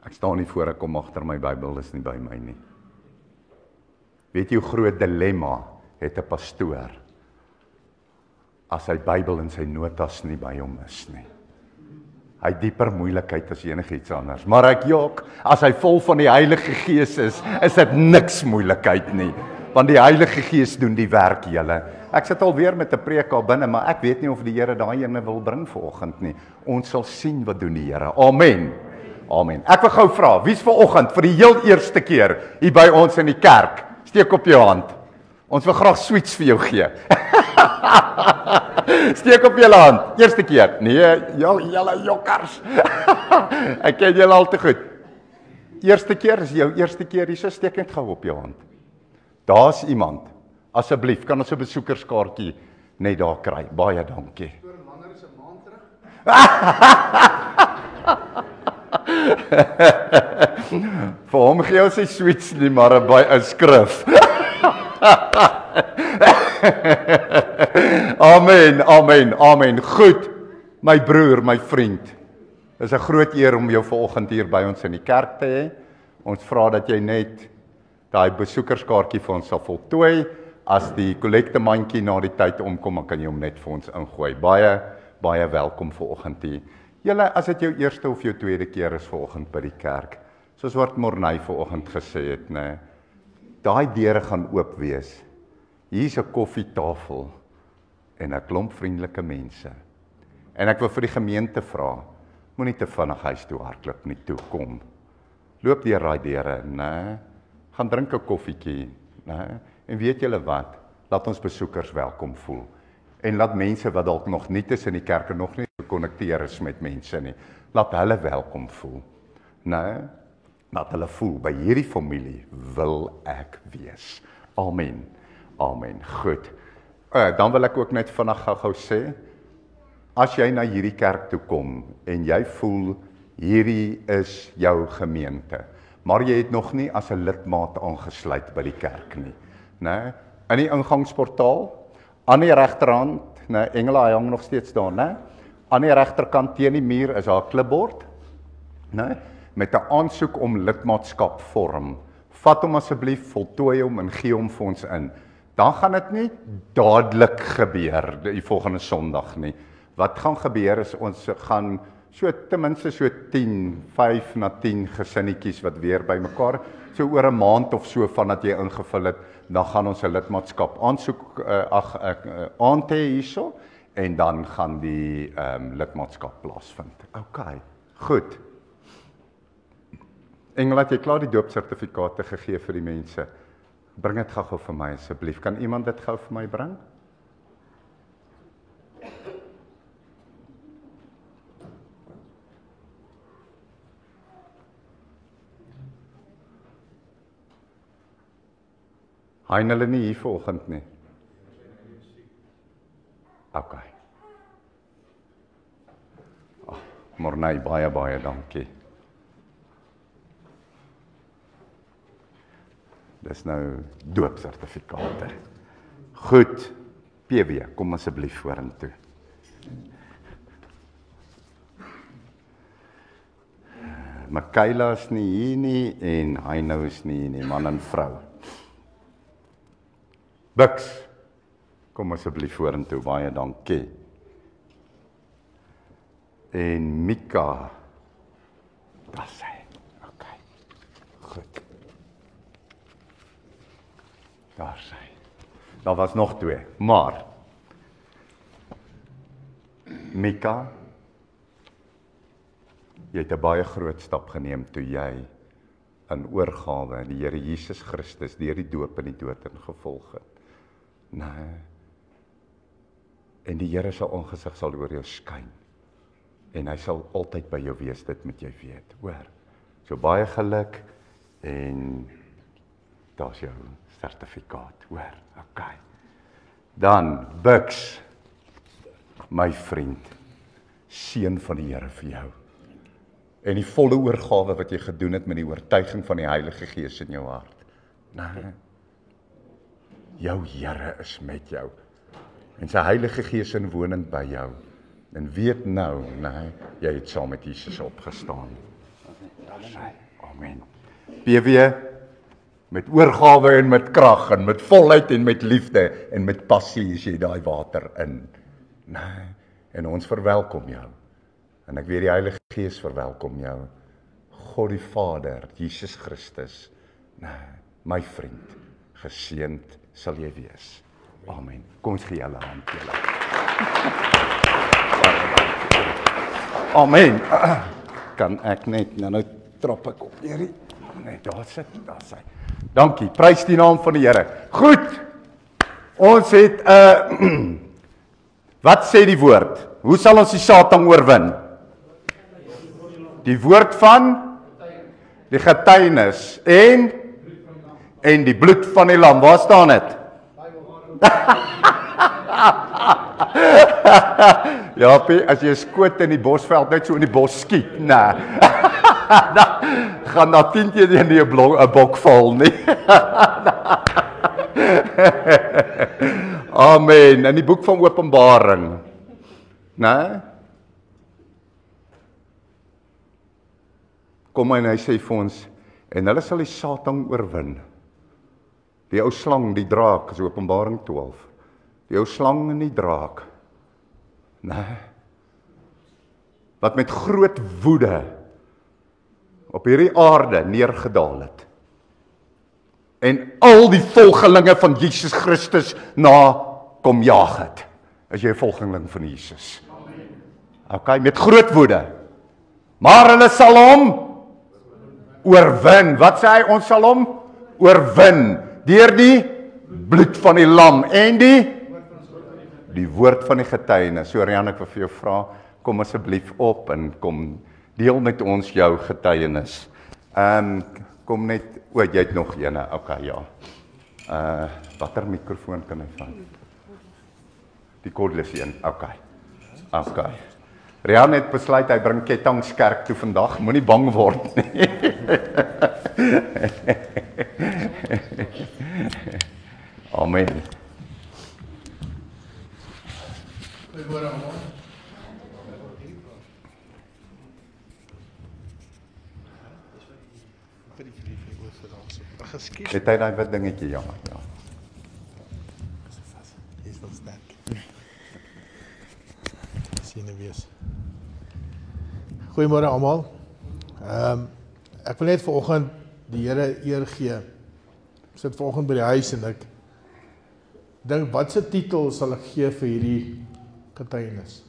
Ek staan nie voor, ek kom agter my Bybel is nie by my nie. Weet jy hoe groot dilemma het 'n pastoor as sy Bybel en sy notas nie by hom is nie? Hy het dieper moeilikheid as enigiets anders. Maar ek jok, as hy vol van die Heilige Gees is dit niks moeilikheid nie. Want die Heilige Gees doen die werk, julle. Ek sit alweer met 'n preek al binne, maar ek weet nie of die Here daai ene wil bring vanoggend nie. Ons sal sien wat doen die Here. Amen. Amen. Ek wil gou vra, wie's vanoggend vir die heel eerste keer hier by ons in die kerk? Steek op jou hand. Ons wil graag sweets vir jou gee. Steek op julle hand. Eerste keer. Nee, julle jokkers. Ek ken julle al te goed. Eerste keer is jou eerste keer hier, so steek net gou op jou hand. Daar's iemand. Asseblief, kan ons 'n besoekerskaartjie net daar kry. Baie dankie. Langer as 'n maand terug. Vir hom gee ons nie sweets nie, maar 'n skrif. Amen, amen, amen. Goed, my broer, my vriend. Dit is 'n groot eer om jou vanoggend hier by ons in die kerk te hê. Ons vra dat jy net daai besoekerskaartjie vir ons sal voltooi. As die kollektemandjie na die tyd omkom, dan kan jy hom net vir ons ingooi. Baie welkom vanoggend hier. Julle, as dit jou eerste of jou tweede keer is vanoggend by die kerk, soos wat Morney vanoggend gesê het, né? Daai deure gaan oop wees. Hier's 'n koffietafel en 'n klomp vriendelike mense. En ek wil vir die gemeente vra, moenie te vinnig huis toe hardloop nie, toe kom. Loop deur daai deure, né? Gaan drink 'n koffietjie, né? En weet julle wat? Laat ons besoekers welkom voel. En laat mense wat dalk nog nie tussen die kerke nog nie gekonnekteer is met mense nie, laat hulle welkom voel. Nee, laat hulle voel, by hierdie familie wil ek wees. Amen. Amen. Goed. Dan wil ek ook net vinnig gou sê, as jy na hierdie kerk toe kom en jy voel hierdie is jou gemeente, maar jy het nog nie as 'n lidmaat aangesluit by die kerk nie. Nee, in die ingangsportaal, aan die regterhand, nee, Engela hang nog steeds daar, nee. Aan die regterkant teen die muur is daar 'n klipbord, nee, met 'n aansoek om lidmaatskap vorm. Vat hom asseblief, voltooi hom en gee hom vir ons in. Dan gaan dit nie dadelik gebeur die volgende Sondag nie. Wat gaan gebeur is ons gaan ten minste 5 na 10 gesinnetjies wat weer bymekaar, so oor 'n maand of so vandat jy ingevul het, dan gaan ons 'n lidmaatskap aansoek aand hê hierso en dan gaan die lidmaatskap plaasvind. OK, goed. Engela, het jy klaar die doopsertifikate gegee vir die mense? Bring dit gou vir my asseblief. Kan iemand dit gou vir my bring? Hy en hulle nie hier vanoggend nie. OK. Morney, baie dankie. Dis nou doopsertifikate. Goed. PW, kom asseblief vorentoe. Michaela is nie hier nie en Heino is nie hier nie, man en vrou. Bux, kom asseblief vorentoe, baie dankie. En Mika, daar sy. OK. Goed. Daar sy. Daar was nog 2, maar Mika, jy het 'n baie groot stap geneem toe jy in oorgawe aan die Here Jesus Christus deur die doop en die dood ingevolg het. Nee. En die Here se aangesig sal oor jou skyn. En hy sal altyd by jou wees, dit moet jy weet, hoor. So baie geluk en daar's jou sertifikaat, hoor. OK. Dan Bux, my vriend, seën van die Here vir jou. En die volle oorgawe wat jy gedoen het met die oortuiging van die Heilige Gees in jou hart. Nee. Jou Here is met jou. En sy Heilige Gees inwonend by jou. En weet nou, nee, jy het saam met Jesus opgestaan. Amen. PW, met oorgawe en met krag en met volheid en met liefde en met passie is jy daai water in. Nee, en ons verwelkom jou. En ek weet die Heilige Gees verwelkom jou. God die Vader, Jesus Christus, nee, my vriend, geseënd sal jy wees. Amen. Kom ons gee julle hand, julle. Amen. Kan ek net, nou trap ek op hierdie. Nee, daar sit, daar sy. Dankie, prys die naam van die Here. Goed, ons het, wat sê die woord? Hoe sal ons die Satan oorwin? Die woord van die getuienis en die bloed van die lam. Waar staan dit? Japie, as jy 'n skoot in die bosveld net so in die bos skiet, nee. Dan gaan daar 10 keer in die 'n bok val, nie. Amen. In die boek van Openbaring, né? Kom en hy sê vir ons, en hulle sal die Satan oorwin. Die ou slang, die draak, is Openbaring 12. Die ou slang en die draak, né? Wat met groot woede op hierdie aarde neergedaal het. En al die volgelinge van Jesus Christus na kom jaag het. Is jy 'n volgeling van Jesus? Okay, met groot woede. Maar hulle sal hom oorwin. Wat sê hy? Ons sal hom oorwin deur die bloed van die lam en die woord van die getuienis. So Rian, ek wil vir jou vra, kom asseblief op en kom deel met ons jou getuienis. Kom net, jy het nog ene, okay, ja. Watter mikrofoon kan hy vat? Die cordless een, okay. Rian het besluit, hy bring ketTINGS kerk toe vandag, moenie bang word nie. Amen. Goeiemôre almal. Het hy daai wit dingetjie, ja. Is wel sterk. Sien wees. Goeiemôre almal. Ek wil net vanoggend die Here eer gee. Ek sit vanoggend by die huis en ek dink watse titel sal ek gee vir hierdie getuienis.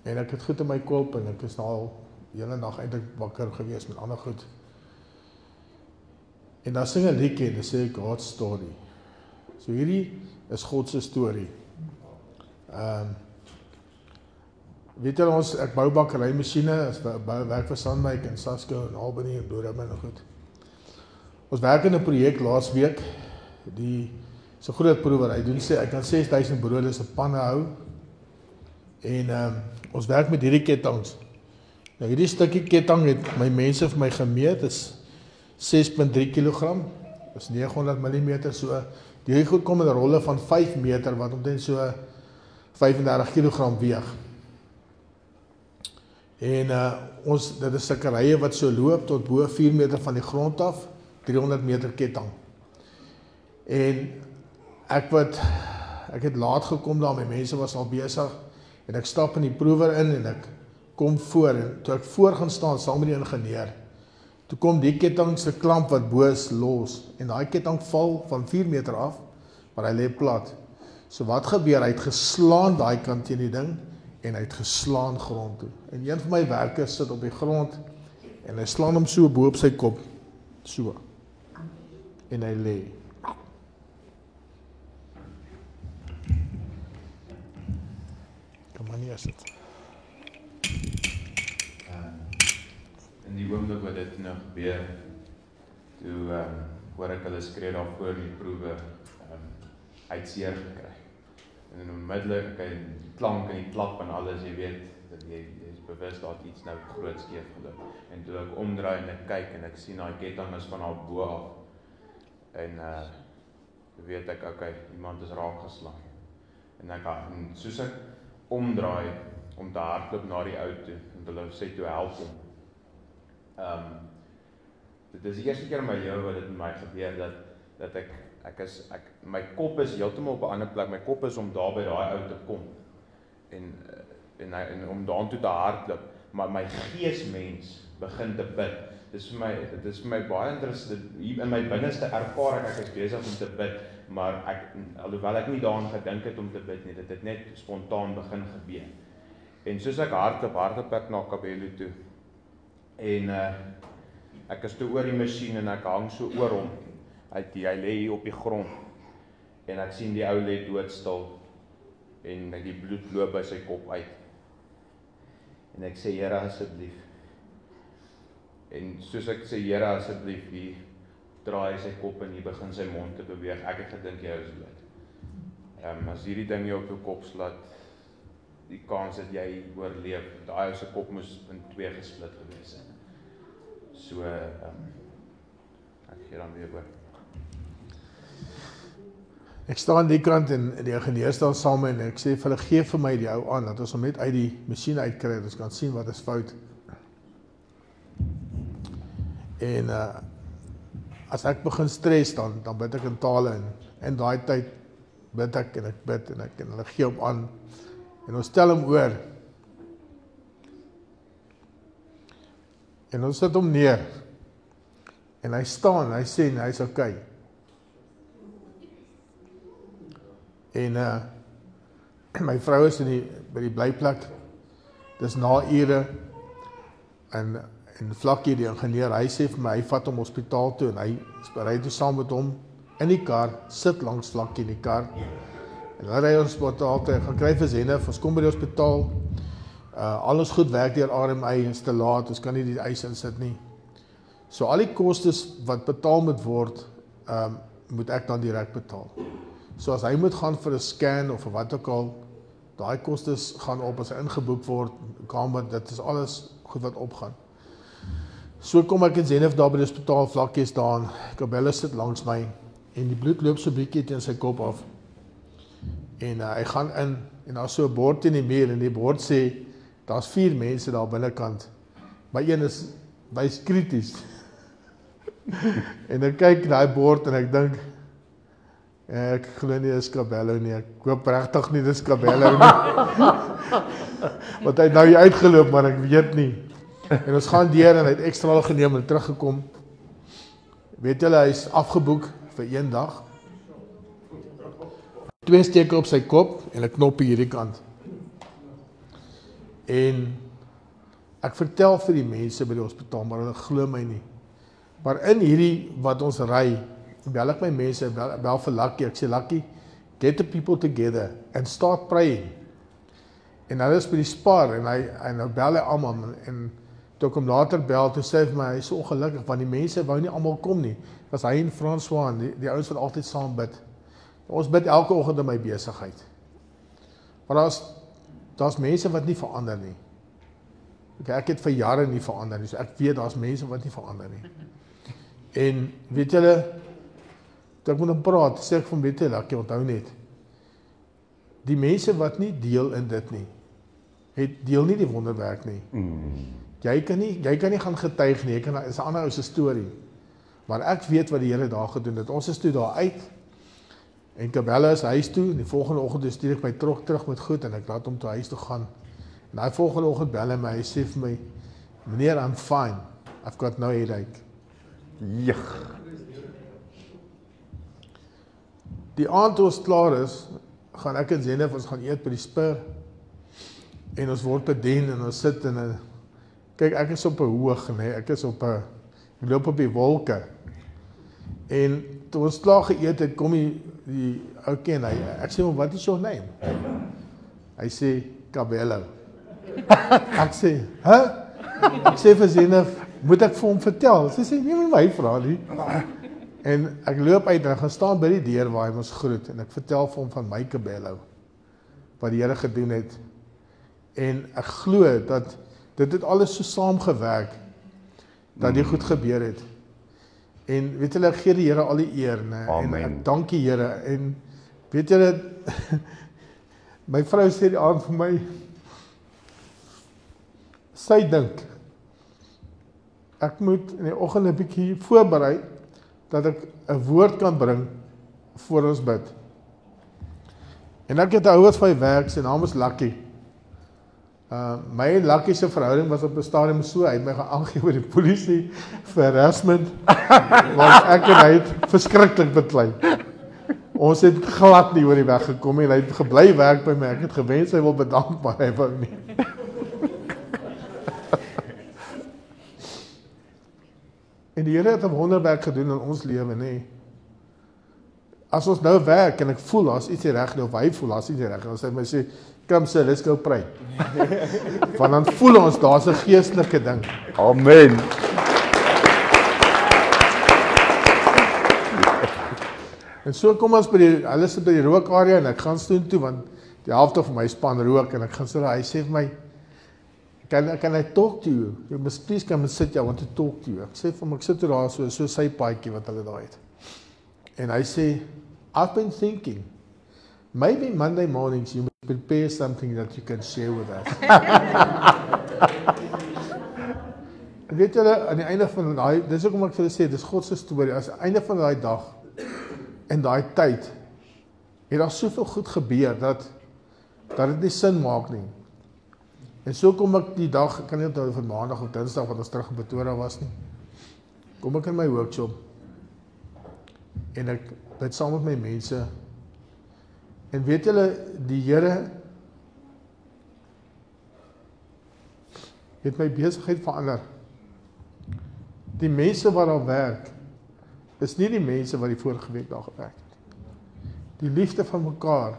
En ek het goed in my kop en ek is nou al die hele nag eintlik wakker gewees met ander goed. En dan sing 'n liedjie en dan sê ek God's story. So hierdie is God se storie. Weet julle ons, ek bou bakkerymasjiene, werk vir Sunbike en Sasco en Albany en Bloemendaal en goed. Ons werk in 'n projek laas week, die so groot proewer, hy doen sê, hy kan 6000 brode se panne hou, en ons werk met hierdie ketTINGS. Nou hierdie stukkie ketTING het my mense vir my gemeet, is 6.3 kg, is 900 mm, so, die goed kom in 'n rolle van 5 meter, wat omtrent so 35 kg weeg. En dit is sulke rye wat so loop tot bo 4 meter van die grond af, 300 meter ketTING. En ek het laat gekom daar, my mense was al besig, en ek stap in die proewer in, en ek kom voor, en toe ek voor gaan staan, saam met die ingenieur, toe kom die ketTING se klamp wat bo is los, en daai ketTING val van 4 meter af, maar hy lê plat. So wat gebeur, hy het geslaan daai kant teen die ding, en hy het geslaan grond toe. En een van my werkers sit op die grond, en hy slaan hom so bo op sy kop, so, en hy lê. Kom maar nie as dit. In die oomblik wat dit nou gebeur, toe hoor ek hulle skree daar voor die proewe, hy het seer gekry. En onmiddellik, die klank en die klap en alles, jy weet, dat jy is bewus dat iets nou groot skeef geloop. En toe ek omdraai en ek kyk en ek sien daai ketTING is van haar bo af. En weet ek, okay, iemand is raak geslaan. En soos ek omdraai om te hardloop na die ou toe, en hulle sê toe help hom. Dit is die eerste keer in my lewe wat dit met my gebeur, dat my kop is heeltemal op 'n ander plek, my kop is om daar by daai ou te kom, en om daartoe te hardloop, maar my geesmens begin te bid. Dit is vir my baie interessant, hier in my binneste ervaar ek is besig om te bid, maar alhoewel ek nie daaraan gedink het om te bid nie, dit het net spontaan begin gebeur. En soos ek hardloop ek na Kabelo toe, en ek is toe oor die masjien en ek hang so oor hom, hy lê hier op die grond, en ek sien die ou lê doodstil, en die bloed loop by sy kop uit, en ek sê, Here asseblief, en soos ek sê, Here asseblief, hier draai sy kop en hier begin sy mond te beweeg, ek het gedink jy is dood. As hierdie ding jou op jou kop slaat, die kans dat jy oorleef, daai se kop moes in 2 gesplit gewees het. So, ek gee dan weer oor. Ek staan aan die kant en die ingenieur staan saam en ek sê vir hulle, gee vir my die ou aan, dat ons hom net uit die masjien uitkry, dat ons kan sien wat is fout. En as ek begin stres, dan bid ek in tale, en daai tyd bid ek en hulle gee hom aan, en ons stel hom oor, en ons sit hom neer, en hy staan, hy sê, hy is okay. En my vrou is by die blyplek, dis na ure, en vlak hier die ingenieur, hy sê vir my, hy vat hom hospitaal toe, en hy ry toe saam met hom in die kar, sit langs vlak in die kar, en hy ry hospitaal toe, gaan kry vir Zenef, ons kom by die hospitaal, al ons goed werk deur RMI, is te laat, ons kan nie die eis insit nie. So al die kostes wat betaal moet word, moet ek dan direk betaal. So as hy moet gaan vir 'n scan of wat ook al, daai kostes gaan op, as hy ingeboek word, kamer, dit is alles goed wat opgaan. So kom ek in Zenef daar by die hospitaal, vlakkie staan, Kabelo sit langs my, en die bloed loop so bietjie teen sy kop af. En hy gaan in, en daar is so 'n bord in die muur, en die bord sê, daar's 4 mense daar binnekant, maar een is krities. En ek kyk na die bord, en ek dink, ek glo nie dis Kabelo nie, ek hoop regtig nie dis Kabelo nie. Want hy het nou hier uitgeloop, maar ek weet nie. En ons gaan deur, en hy het extra geneem en teruggekom. Weet julle, hy is afgeboek vir 1 dag. 2 steke op sy kop, en 'n knop hierdie kant. En ek vertel vir die mense by die hospitaal, maar hulle glo my nie. Maar in hierdie wat ons ry, bel ek my mense, bel vir Lucky, ek sê Lucky, get the people together and start praying. En hulle is by die Spar, en nou bel hy almal, en toe ek hom later bel, toe sê hy vir my, hy is so ongelukkig, want die mense wou nie almal kom nie. Was hy en François, die ouens wat altyd saam bid. Ons bid elke oggend in my besigheid. Maar daar's mense wat nie verander nie. Ek het vir jare nie verander nie, so ek weet daar's mense wat nie verander nie. En weet julle, toe ek met hom praat, sê ek van weet jy, ek onthou net, die mense wat nie deel in dit nie, deel nie die wonderwerk nie. Jy kan nie gaan getuig nie, is 'n ander ou se storie. Maar ek weet wat die Here daar gedoen het. Ons is toe daar uit, en Kabelo is huis toe, en die volgende oggend stuur ek my terug met goed, en ek laat hom toe huis toe gaan. En daai volgende oggend bel hy my, hy sê vir my, meneer, I'm fine, I've got no headache. Die aand toe ons klaar is, gaan ek en Zenef, ons gaan eet by die Spur, en ons word bedien, en ons sit in kyk, ek is op 'n hoog, nee, ek loop op die wolke, en toe ons klaar geëet het, kom die oukie en ek sê, wat is your name? Hy sê, Kabelo. Ek sê, Ek sê vir Zenef, moet ek vir hom vertel? Sy sê, nie met my vra nie. En ek loop uit, en ek gaan staan by die deur waar hy ons groet, en ek vertel vir hom van my Kabelo, wat die Here gedoen het, en ek glo dat dit het alles so saamgewerk, dat dit goed gebeur het. En weet julle, ek gee die Here al die eer, en ek dank die Here, en weet julle, my vrou sê die aand vir my, sy dink, ek moet in die oggend 'n bietjie voorberei, dat ek 'n woord kan bring, voor ons bid. En ek het 'n ou wat vir my werk, sy naam is Lucky. My en Lucky se verhouding was op 'n stadium so, hy het my aangegewe by die polisie vir harassment, want ek en hy het verskriklik beklei. Ons het glad nie oor die weg gekom en hy het gebly werk by my. Ek het gewens hy wil bedank, maar hy wou nie. En die Here het 'n wonderwerk gedoen in ons lewe, nê. As ons nou werk en ek voel as iets nie reg nie, of hy voel as iets nie reg nie, as hy my sê, kom sê, let's go pray. Want dan voel ons, daar's 'n geestelike ding. Amen. En so kom ons by die, hulle sit by die rookarea en ek gaan toe, want die helfte van my span rook en ek gaan so, hy sê vir my, can I talk to you? You must please come and sit, I want to talk to you. Ek sê vir hom, ek sit daar so sy paadjie wat hulle daar het. En hy sê, I've been thinking, maybe Monday mornings you must prepare something that you can share with us. En weet julle, aan die einde van daai, dis ook om ek vir julle sê, dis God se storie, as aan die einde van daai dag, en daai tyd, het daar soveel goed gebeur, dat dit nie sin maak nie. En so kom ek die dag, ek kan nie onthou van maandag of dinsdag, wat ons terug in Pretoria was nie, kom ek in my workshop, en ek bid saam met my mense, en weet julle, die Here het my besigheid verander. Die mense wat daar werk, is nie die mense wat die vorige week daar gewerk het. Die liefde van mekaar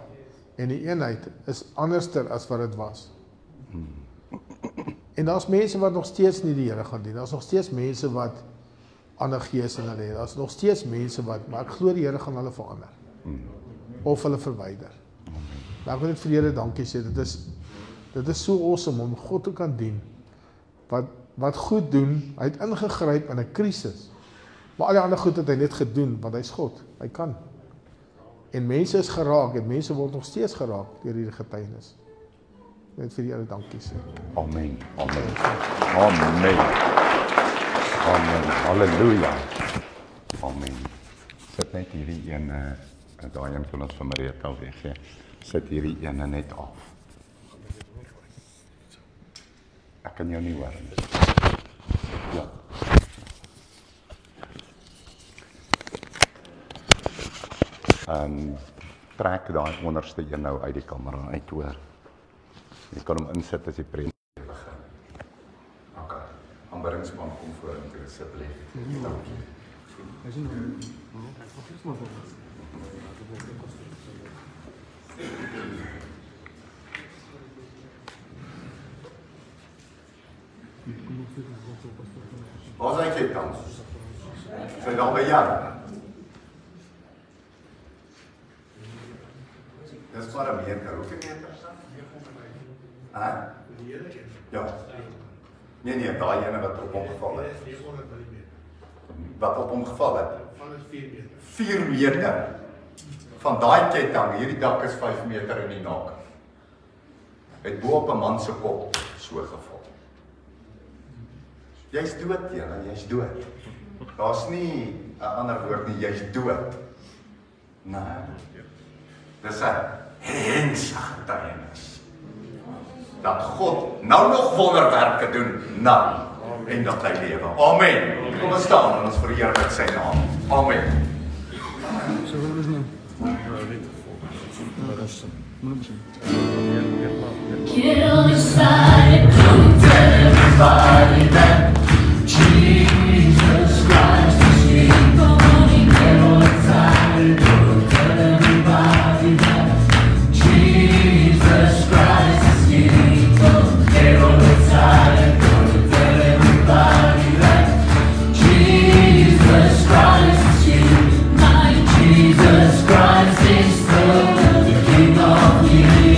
en die eenheid is anderster as wat dit was. En daar's mense wat nog steeds nie die Here gaan dien. Daar's nog steeds mense wat ander gees in hulle het. Daar's nog steeds mense wat, maar ek glo die Here gaan hulle verander. Of hulle verwyder. Maar ek wil net vir die Here dankie sê, dit is so awesome om God te kan dien, wat goed doen, hy het ingegryp in 'n krisis, maar al die ander goed het hy net gedoen, want hy's God, hy kan. En mense is geraak, en mense word nog steeds geraak deur hierdie getuienis. Net vir die Here dankie sê. Amen. Amen. Amen. Amen. Halleluja. Amen. Sit net hierdie een, daai een van ons van Marieta weggee. Sit hierdie ene net af. Ek kan jou nie hoor nie. Ja. Trek daai onderste een nou uit die kamera uit, hoor. Jy kan hom insit as die preek begin. OK. Aanbiddingspan kom vorentoe asseblief. Dankie. Waar is jy dan? Sy daar by jou? Dis maar 'n meter, hoeveel meter is dit? Ja. Nee, daai ene wat op hom geval het. 400 mm. Wat op hom geval het? Van is 4 meter. 4 meter. Van daai ketting, hierdie dak is 5 meter in die nak. Het bo op 'n man se kop so geval. Jy's dood, jy's dood. Daar's nie 'n ander woord nie, jy's dood. Nee. Dis 'n hensige getuienis. Dat God nou nog wonderwerke doen, nou, en dat hy lewe. Amen. Kom ons staan en ons verheerlik sy naam. Amen. Get on your side and come tell everybody that Jesus Christ is King. Come on and get on your side and come tell everybody that Jesus Christ is King. Come get on your side and come tell everybody that Jesus Christ is King. My Jesus Christ is the King of Kings.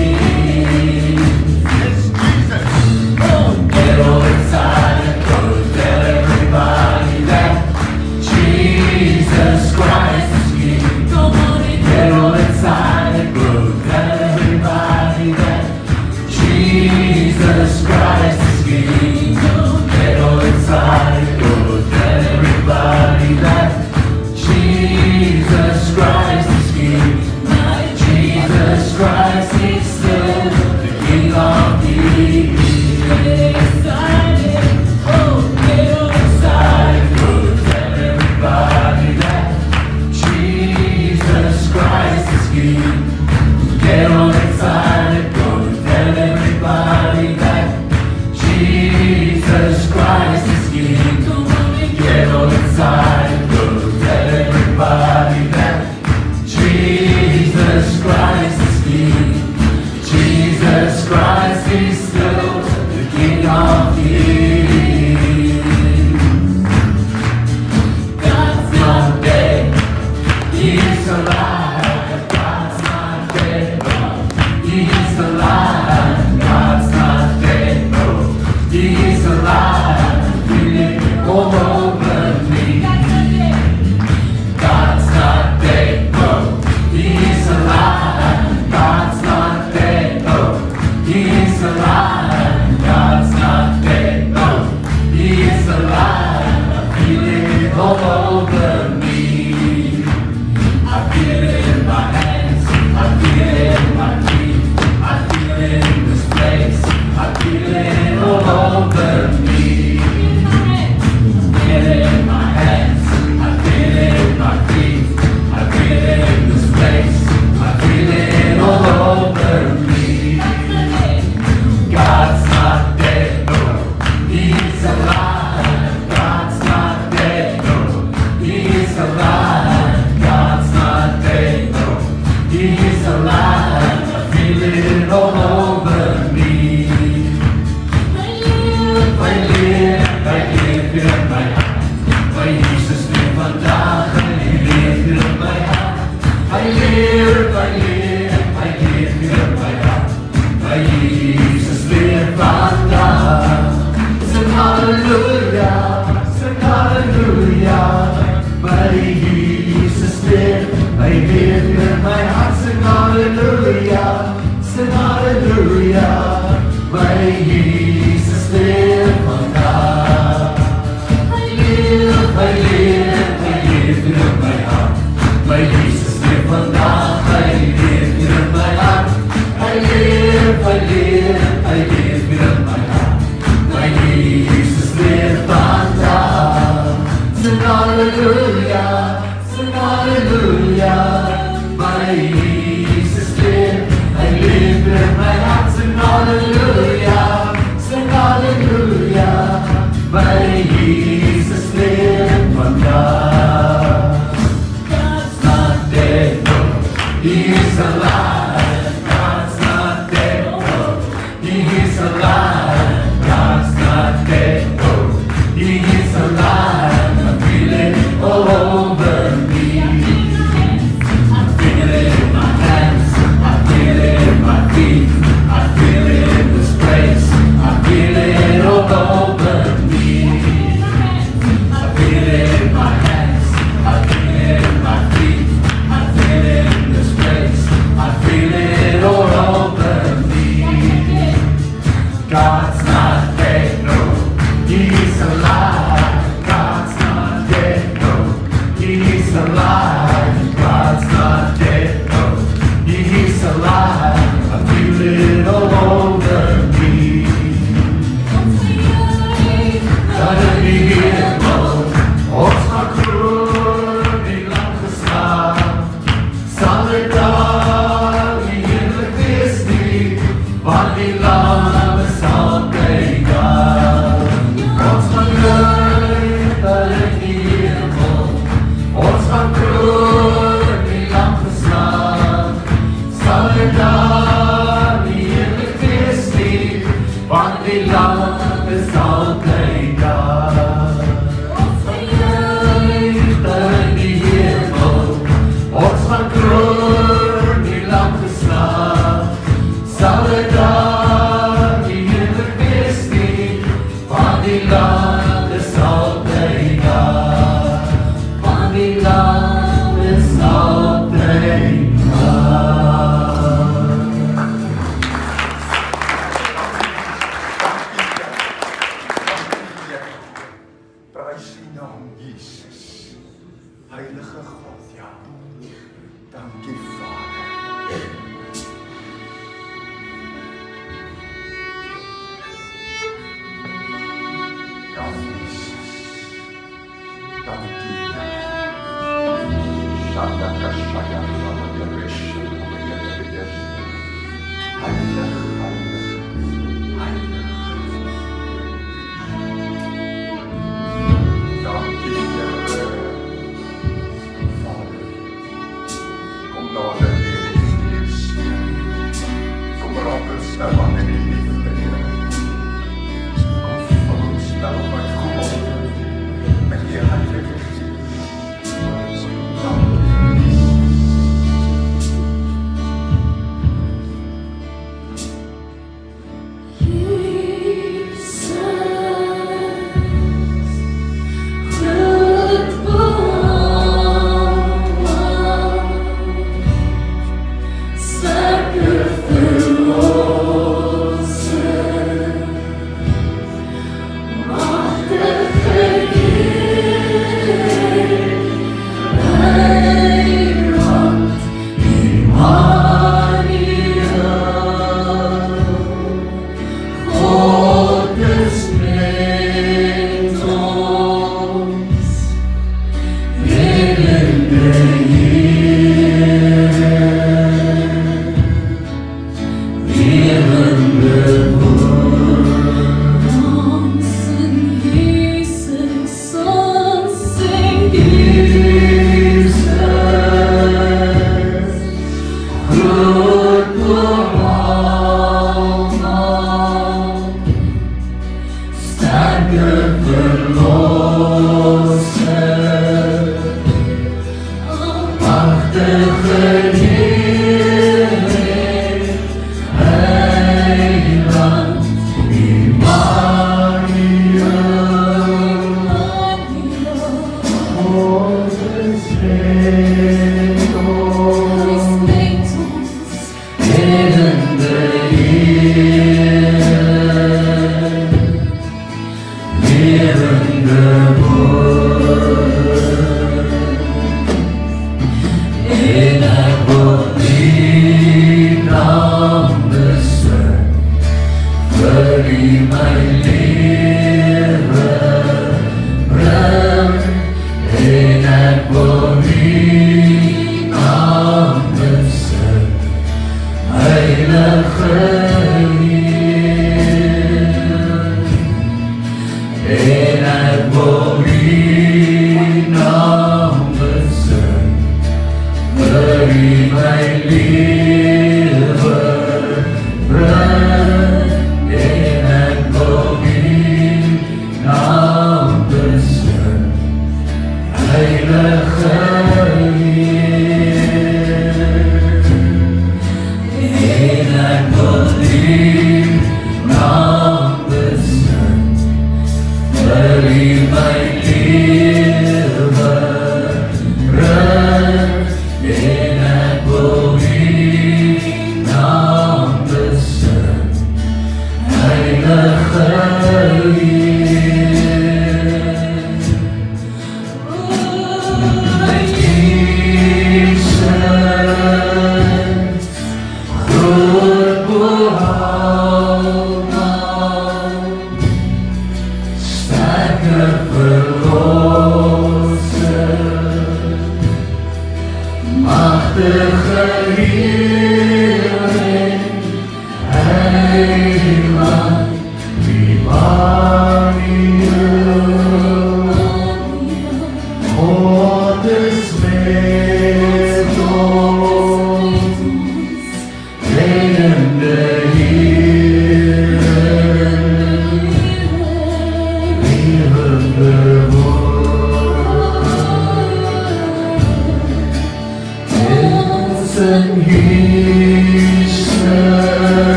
Jesus Christ is King. Get on inside, go tell everybody that Jesus Christ is King. Jesus Christ is still the King of Kings. God's not dead, He's alive. God's not dead, no, He's alive. God's not dead, no, He's alive. Feel it all over me. God's not dead, no, He's alive. God's not dead, no, He's alive. God's not dead, no, He's alive. I feel it all over me. I feel it in my hands, I feel it in my feet, I feel it in this place, I feel it all over me. I feel it in my hands, I feel it in my feet, I feel it in this place, I feel it all over me. God's not dead, no, He's alive. God's not dead, no, He's alive. God's not dead, no, He's alive. I feel it all over me. I live in my heart. Bij Jesus leeft vandaag. I live in my heart. I live in my heart. Bij Jesus leeft vandaag. Sing hallelujah, sing hallelujah. Bij Jesus leeft. I live in my heart. Sing hallelujah, sing hallelujah. Bij Jesus leeft vandaag. I live in my heart. Bij Jesus leeft vandaag. I live in my heart. I live in my heart. Bij Jesus leeft vandaag. Sing hallelujah, sing hallelujah. Bij Jesus leeft. I live in my heart. Sing hallelujah, sing hallelujah. Bij Jesus leeft vandaag. God's not dead, no, He's alive. God's not dead, no, He's alive. God's not dead, no, He's alive. I feel it all over me. I feel it in my hands, I feel it in my feet, I feel it in this place, I feel it all over me. I feel it in my hands, I feel it in my feet, I feel it in this place, I feel it all over me. God's not dead, no, He's alive. God's not dead, no, He's alive. God's not dead, no, He's alive. I feel it all over me. Gotta be here, ons maar groen, die lang geslaan. Sal het daar die heerlijk is nie, want die lam is altyd daar. Ons gaan groen, dat het die hemel, ons gaan groen, die lang geslaan. Sal het daar die heerlijk is nie, want die lam is altyd daar. Ons van kroon die lam geslaan, sal het daar die heerlijk wees nie, want die lam is altyd daar, want die lam is altyd daar. Prys die naam Jesus, Heilige God, ja. Dankie Vader. Ja Jesus, dankie. Shanda Kashaya Ramaya Resha Ramaya Redes. Heilig, heilig, heilig.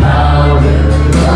Power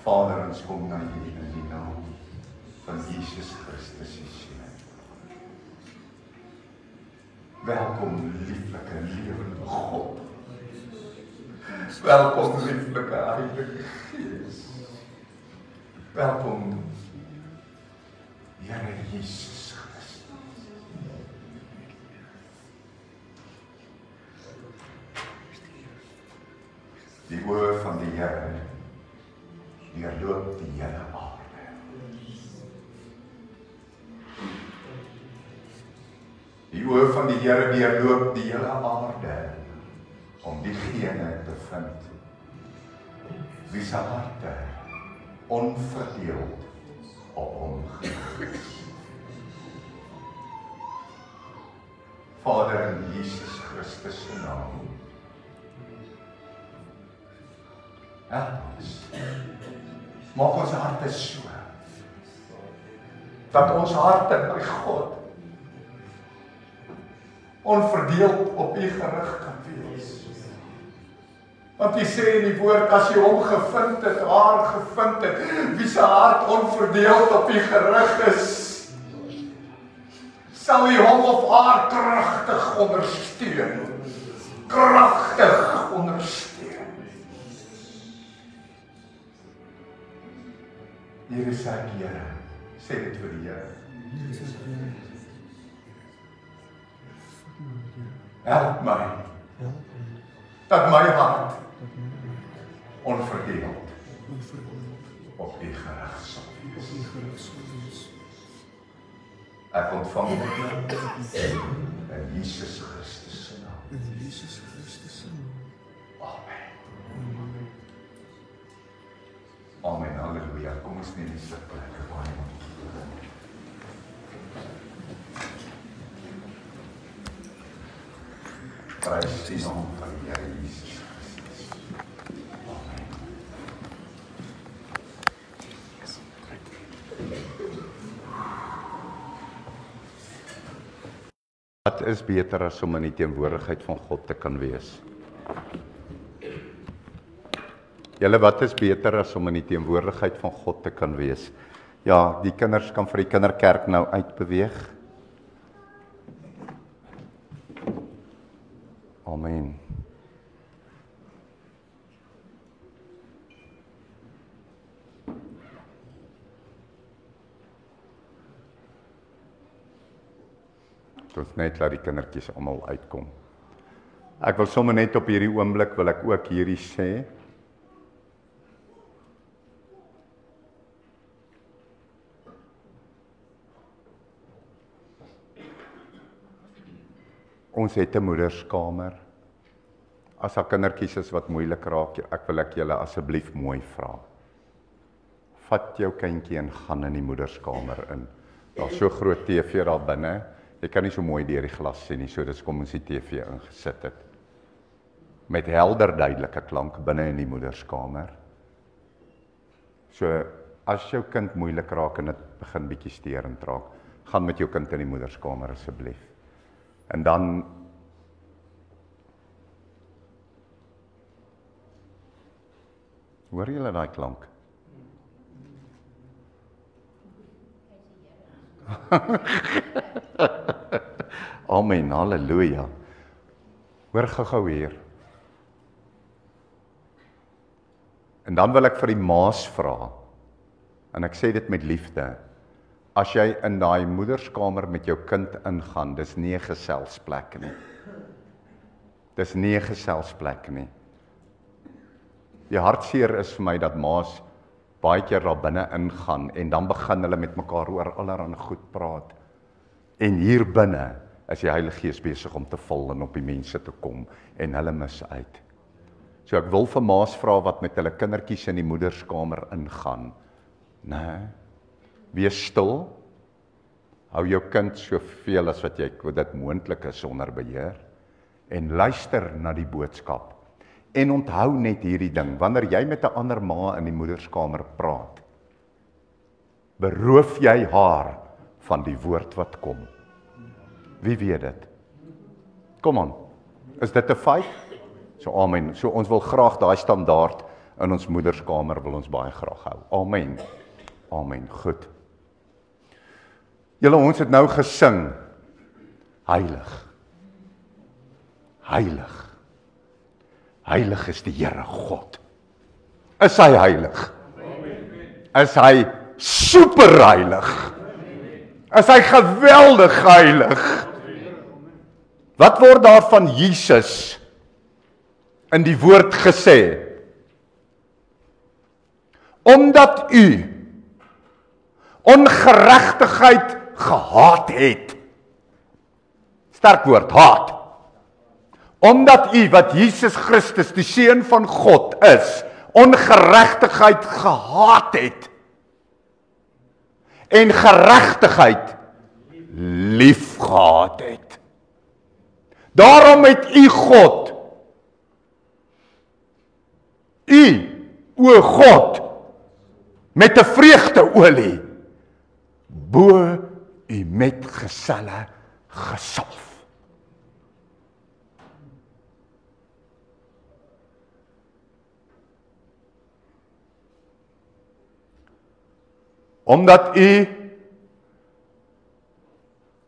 Vader, ons kom na U in die naam van Jesus Christus, U Seun. Welkom, lieflike, lewende God. Welkom, lieflike, Heilige Gees. Welkom, Here Jesus Christus. Die woord van die Here deurloop die hele aarde. Die oë van die Here deurloop die hele aarde om diegene te vind wie se harte onverdeeld op hom gerig is. Vader, in Jesus Christus se naam Help ons. Maak ons harte so. Dat ons harte by God onverdeeld op U gerig kan wees. Want U sê in die woord, as jy hom gevind het, haar gevind het, wie se hart onverdeeld op U gerig is, sal U hom of haar kragtig ondersteun. Kragtig ondersteun. Here is ek, Here. Sê dit vir die Here. Help my. Dat my hart onverdeeld op U gerig sal wees. Ek ontvang dit in Jesus Christus se naam. Amen. Amen. Halleluja. Kom ons neem die sitplek baie. Prys die naam van die Here Jesus Christus. Amen. Wat is beter as om in die teenwoordigheid van God te kan wees? Julle, wat is beter as om in die teenwoordigheid van God te kan wees? Ja, die kinders kan vir die kinderkerk nou uitbeweeg. Amen. Ons net laat die kindertjies almal uitkom. Ek wil sommer net op hierdie oomblik wil ek ook hierdie sê. Ons het 'n moederskamer. As daar kindertjies is wat moeilik raak, ek wil julle asseblief mooi vra. Vat jou kindjie en gaan in die moederskamer in. Daar's so groot TV daar binne. Jy kan nie so mooi deur die glas sien nie, so dis kom ons die TV ingesit het. Met helder duidelike klank binne in die moederskamer. So as jou kind moeilik raak en dit begin bietjie steurend raak, gaan met jou kind in die moederskamer asseblief. En dan hoor julle daai klank? Amen, halleluja. Hoor gou hier. En dan wil ek vir die ma's vra, en ek sê dit met liefde, as jy in daai moederskamer met jou kind ingaan, dis nie 'n geselsplek nie. Dis nie 'n geselsplek nie. Die hartseer is vir my dat ma's baie keer daar binne ingaan en dan begin hulle met mekaar oor allerlei goed praat. En hier binne is die Heilige Gees besig om te val en op die mense te kom en hulle mis uit. So ek wil vir ma's vra wat met hulle kindertjies in die moederskamer ingaan. Nee. Wees stil. Hou jou kind soveel as wat dit moontlik is onder beheer en luister na die boodskap. En onthou net hierdie ding, wanneer jy met 'n ander ma in die moederskamer praat, beroof jy haar van die woord wat kom. Wie weet dit? Kom aan. Is dit 'n feit? So amen. So ons wil graag daai standaard in ons moederskamer wil ons baie graag hou. Amen. Amen. Goed. Julle, ons het nou gesing. Heilig. Heilig. Heilig is die Here God. Is hy heilig? Is hy superheilig? Is hy geweldig heilig? Wat word daar van Jesus in die woord gesê? Omdat u ongeregtigheid gehaat het. Sterk woord, haat. Omdat u wat Jesus Christus, die Seun van God is, ongeregtigheid gehaat het en geregtigheid liefgehad het. Daarom het u God u o God, met 'n vreugdeolie, bo u met geselle gesalf. Omdat u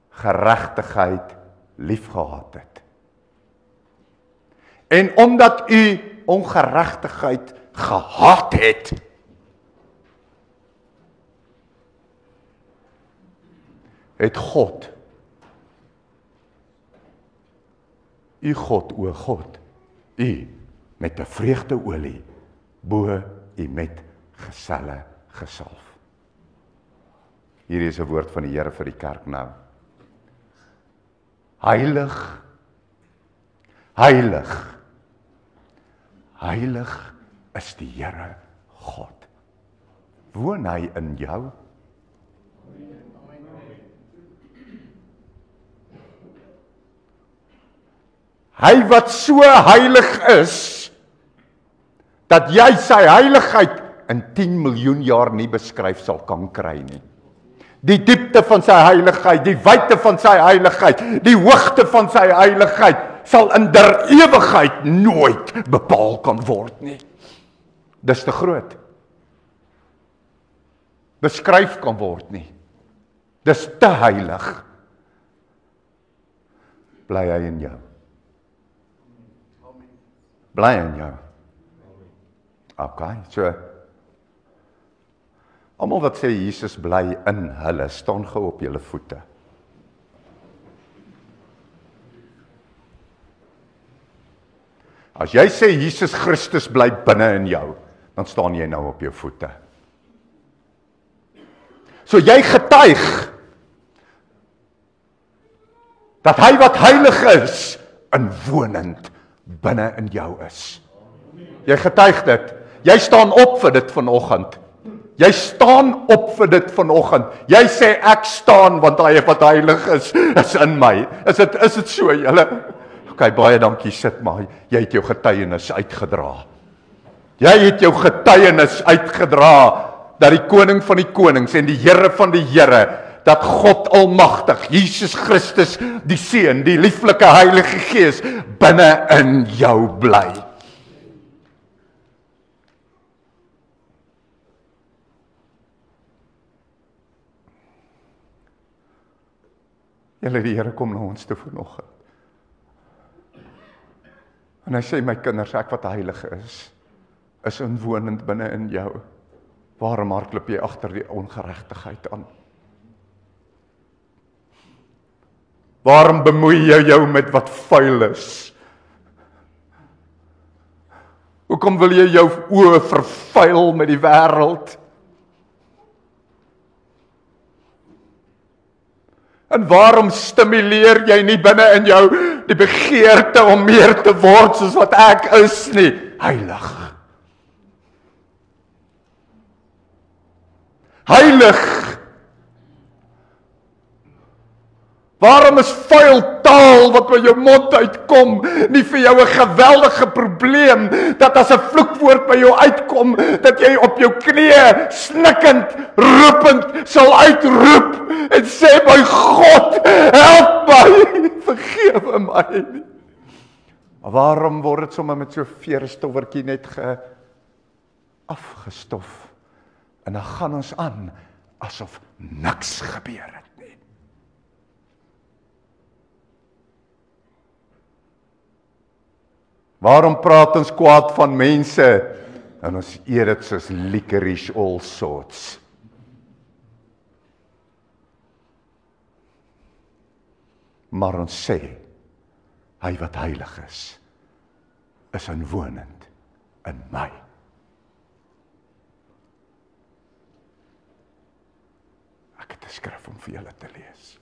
geregtigheid liefgehad het. En omdat u ongeregtigheid gehaat het, het God, u God, o God, u met 'n vreugdeolie bo u met geselle gesalf. Hier is 'n woord van die Here vir die kerk nou. Heilig, heilig, heilig is die Here God. Woon hy in jou? Hy wat so heilig is, dat jy sy heiligheid in 10 miljoen jaar nie beskryf sal kan kry nie. Die diepte van sy heiligheid, die wyte van sy heiligheid, die hoogte van sy heiligheid, sal in der ewigheid nooit bepaal kan word nie. Dis te groot. Beskryf kan word nie. Dis te heilig. Bly hy in jou? Bly in jou. Okay, so almal wat sê Jesus bly in hulle, staan gou op julle voete. As jy sê Jesus Christus bly binne in jou, dan staan jy nou op jou voete. So jy getuig dat hy wat heilig is, inwonend binne in jou is. Jy getuig dit. Jy staan op vir dit vanoggend. Jy staan op vir dit vanoggend. Jy sê ek staan want hy wat heilig is in my. Is dit so julle? Okay, baie dankie, sit maar. Jy het jou getuienis uitgedra. Jy het jou getuienis uitgedra dat die koning van die konings en die Here van die Here, dat God almagtig, Jesus Christus, die Seun, die lieflike Heilige Gees binne in jou bly. Julle, die Here kom na ons toe vanoggend. En hy sê, my kinders, ek wat heilig is inwonend binne in jou. Waarom hardloop jy agter die ongeregtigheid aan? Waarom bemoei jy jou met wat vuil is? Hoekom wil jy jou oë vervuil met die wêreld? En waarom stimuleer jy nie binne in jou die begeerte om meer te word soos wat ek is nie? Heilig. Heilig. Waarom is vuil taal wat by jou mond uitkom nie vir jou 'n geweldige probleem, dat as 'n vloekwoord by jou uitkom, dat jy op jou knieë snikkend, roepend sal uitroep en sê, my God, help my, vergewe my. Maar waarom word dit sommer met so 'n veerstowwertjie net afgestof? En dan gaan ons aan asof niks gebeur het nie. Waarom praat ons kwaad van mense en ons eet dit soos licorice all sorts? Maar ons sê, hy wat heilig is inwonend in my. Ek het 'n skrif om vir julle te lees.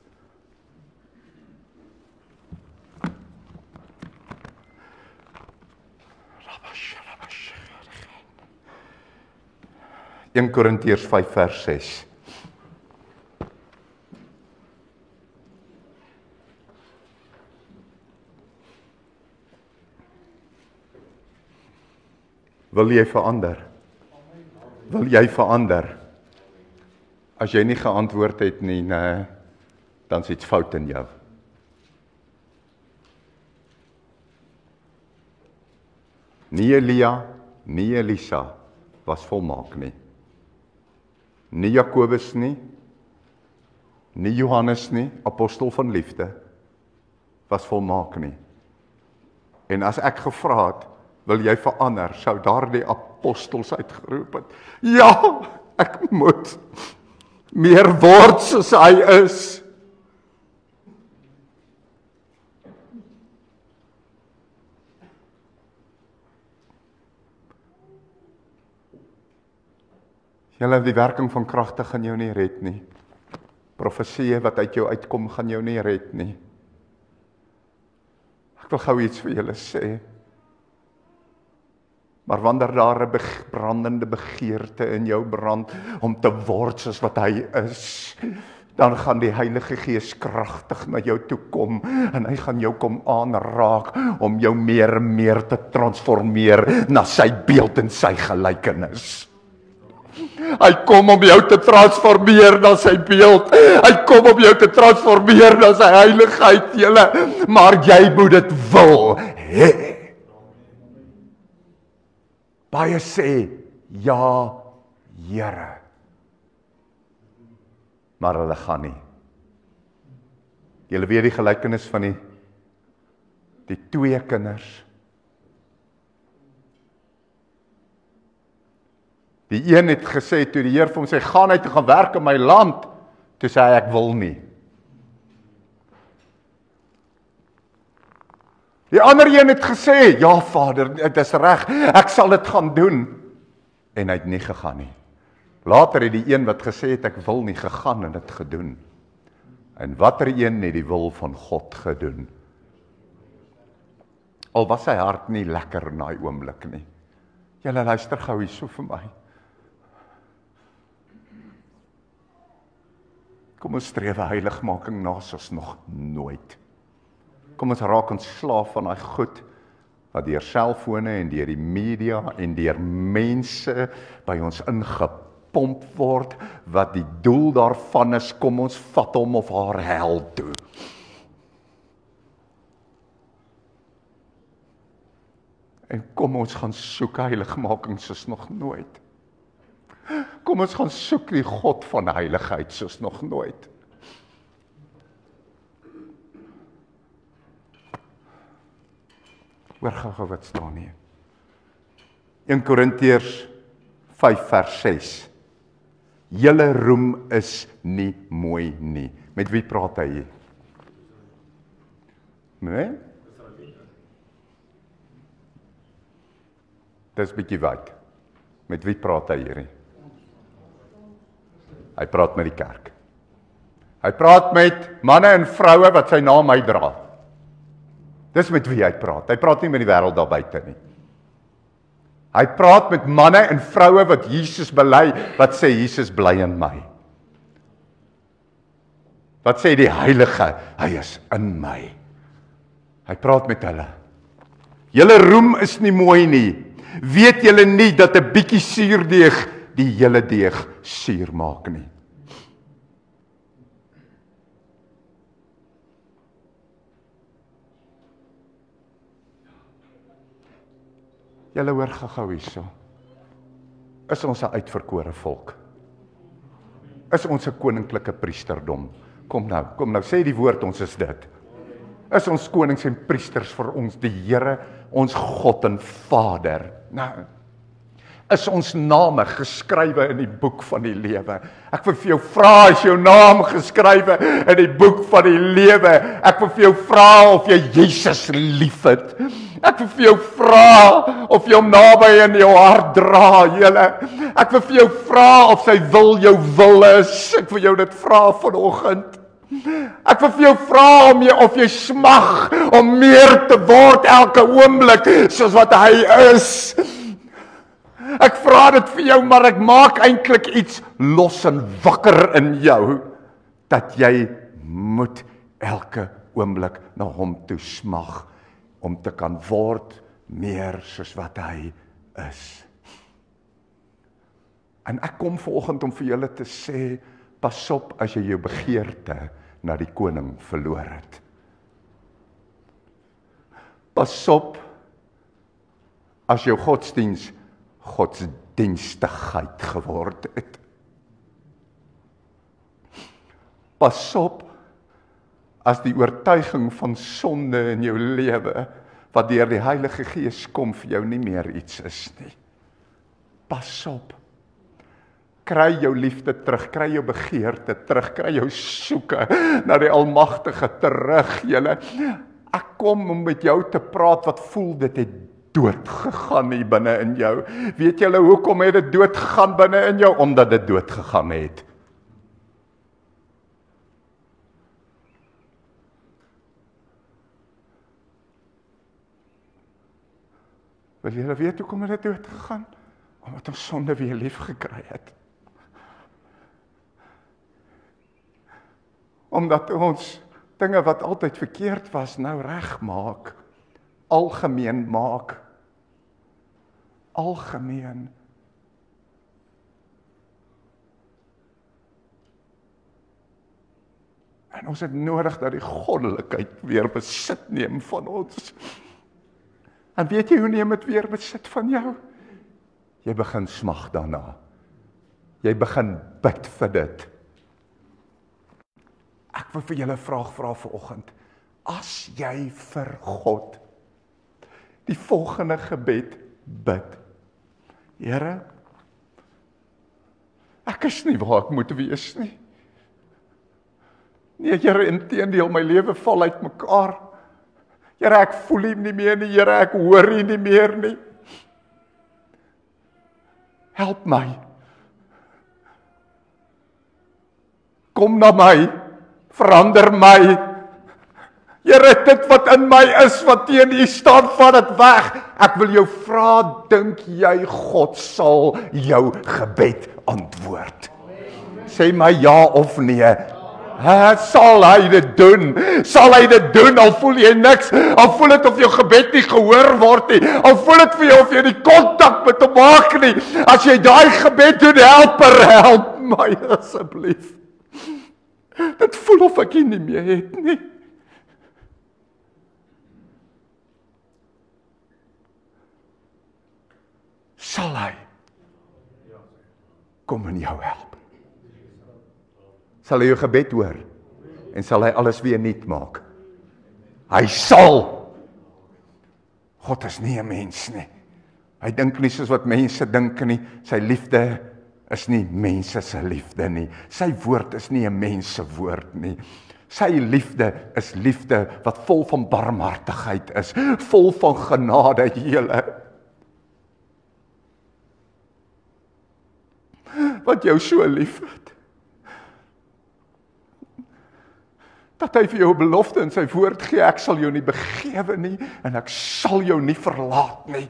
In Korintiërs 5 vers 6. Wil jy verander? Wil jy verander? As jy nie geantwoord het nie, nee, dan is iets fout in jou. Nie Elia, nie Elisa was volmaak nie. Nie Jakobus nie, nie Johannes nie, apostel van liefde, was volmaak nie. En as ek gevra het, wil jy verander, sou daardie apostels uitgeroep het, ja, ek moet meer word soos hy is. Julle, die werking van kragte gaan jou nie red nie. Profeseë wat uit jou uitkom gaan jou nie red nie. Ek wil gou iets vir julle sê. Maar wanneer daar 'n brandende begeerte in jou brand om te word soos wat hy is, dan gaan die Heilige Gees kragtig na jou toe kom en hy gaan jou kom aanraak om jou meer en meer te transformeer na sy beeld en sy gelykenis. Hy kom om jou te transformeer na sy beeld. Hy kom om jou te transformeer na sy heiligheid, julle. Maar jy moet dit wil hê. Baie sê, ja, Here. Maar hulle gaan nie. Julle weet die gelykenis van die twee kinders. Die een het gesê, toe die Heer vir hom sê, gaan uit en gaan werk in my land, toe sê hy, ek wil nie. Die ander een het gesê, ja Vader, dit is reg, ek sal dit gaan doen. En hy het nie gegaan nie. Later het die een wat gesê het, ek wil nie, gegaan en dit gedoen. En watter een het die wil van God gedoen? Al was sy hart nie lekker in daai oomblik nie. Julle luister gou hierso vir my. Kom ons streef heiligmaking na soos nog nooit. Kom ons raak ontslaaf van daai goed wat deur selfone en deur die media en deur mense by ons ingepomp word, wat die doel daarvan is, kom ons vat hom of haar hel toe. En kom ons gaan soek heiligmaking soos nog nooit. Kom ons gaan soek die God van heiligheid soos nog nooit. Hoor gou wat staan hier. 1 Korintiërs 5 vers 6. Julle roem is nie mooi nie. Met wie praat hy hier? Nee? Dis bietjie wyd. Met wie praat hy hier? Hy praat met die kerk. Hy praat met manne en vroue wat sy naam uitdra. Dis met wie hy praat. Hy praat nie met die wêreld daar buite nie. Hy praat met manne en vroue wat Jesus bely, wat sê Jesus bly in my. Wat sê die Heilige, hy is in my. Hy praat met hulle. Julle roem is nie mooi nie. Weet julle nie dat 'n bietjie suurdeeg die hele deeg suur maak nie? Julle hoor gou hierso. Is ons 'n uitverkore volk? Is ons 'n koninklike priesterdom? Kom nou, sê die woord, ons is dit. Is ons konings en priesters vir ons, die Here, ons God en Vader? Nou, is ons name geskrywe in die boek van die lewe? Ek wil vir jou vra, is jou naam geskrywe in die boek van die lewe? Ek wil vir jou vra of jy Jesus liefhet. Ek wil vir jou vra of jy hom naby in jou hart dra, julle. Ek wil vir jou vra of sy wil jou wil is. Ek wil jou dit vra vanoggend. Ek wil vir jou vra of jy smag om meer te word elke oomblik soos wat hy is. Ek vra dit vir jou, maar ek maak eintlik iets los en wakker in jou, dat jy moet elke oomblik na hom toe smag, om te kan word meer soos wat hy is. En ek kom vanoggend om vir julle te sê, pas op as jy jou begeerte na die koning verloor het. Pas op as jou godsdiens godsdienstigheid geword het. Pas op as die oortuiging van sonde in jou lewe, wat deur die Heilige Gees kom vir jou nie meer iets is nie. Pas op. Kry jou liefde terug, kry jou begeerte terug, kry jou soeke na die Almagtige terug, julle. Ek kom om met jou te praat wat voel dit het dood gegaan hier binne in jou. Weet julle hoekom het dit dood gegaan binne in jou? Omdat dit dood gegaan het. Wil julle weet hoekom het dit dood gegaan? Omdat ons sonde weer lief gekry het. Omdat ons dinge wat altyd verkeerd was, nou reg maak. Algemeen maak. Algemeen. En ons het nodig dat die goddelikheid weer besit neem van ons. En weet jy hoe neem het weer besit van jou? Jy begin smag daarna. Jy begin bid vir dit. Ek wil vir julle 'n vraag vra vanoggend. As jy vir God die volgende gebed bid. Here, ek is nie waar ek moet wees nie. Nee, Here, inteendeel, my lewe val uitmekaar. Here, ek voel hom nie meer nie, Here, ek hoor hom nie meer nie. Help my. Kom na my, verander my. Here, dit wat in my is, wat teen U staan, vat dit weg. Ek wil jou vra, dink jy God sal jou gebed antwoord? Sê my ja of nee. Sal hy dit doen? Sal hy dit doen? Al voel jy niks, al voel dit of jou gebed nie gehoor word nie, al voel dit vir jou of jy nie kontak met hom maak nie. As jy daai gebed doen, help my asseblief. Dit voel of ek nie meer het nie. Sal hy kom en jou help? Sal hy jou gebed hoor? En sal hy alles weer nuut maak? Hy sal. God is nie 'n mens nie. Hy dink nie soos wat mense dink nie. Sy liefde is nie mense se liefde nie. Sy woord is nie 'n mens se woord nie. Sy liefde is liefde wat vol van barmhartigheid is, vol van genade, julle. Wat jou so lief het. Dat hy vir jou 'n belofte in sy woord gee, ek sal jou nie begewe nie, en ek sal jou nie verlaat nie.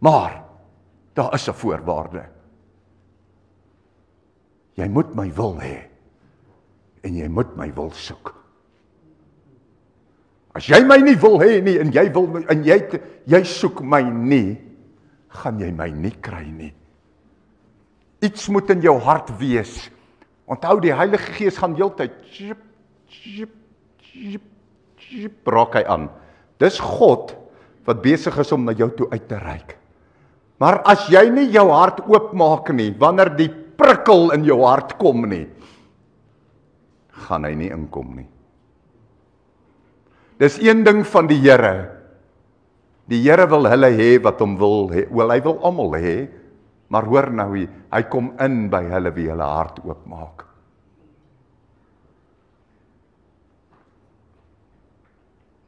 Maar, daar is 'n voorwaarde. Jy moet my wil hê, en jy moet my wil soek. As jy my nie wil hê nie, en jy soek my nie, gaan jy my nie kry nie. Iets moet in jou hart wees. Onthou, die Heilige Gees gaan heeltyd raak hy aan. Dis God wat besig is om na jou toe uit te reik. Maar as jy nie jou hart oopmaak nie, wanneer die prikkel in jou hart kom nie, gaan hy nie inkom nie. Dis een ding van die Here. Die Here wil hulle hê wat hom wil hê. Wel, hy wil almal hê, maar hoor nou, hy kom in by hulle wie hulle hart oopmaak.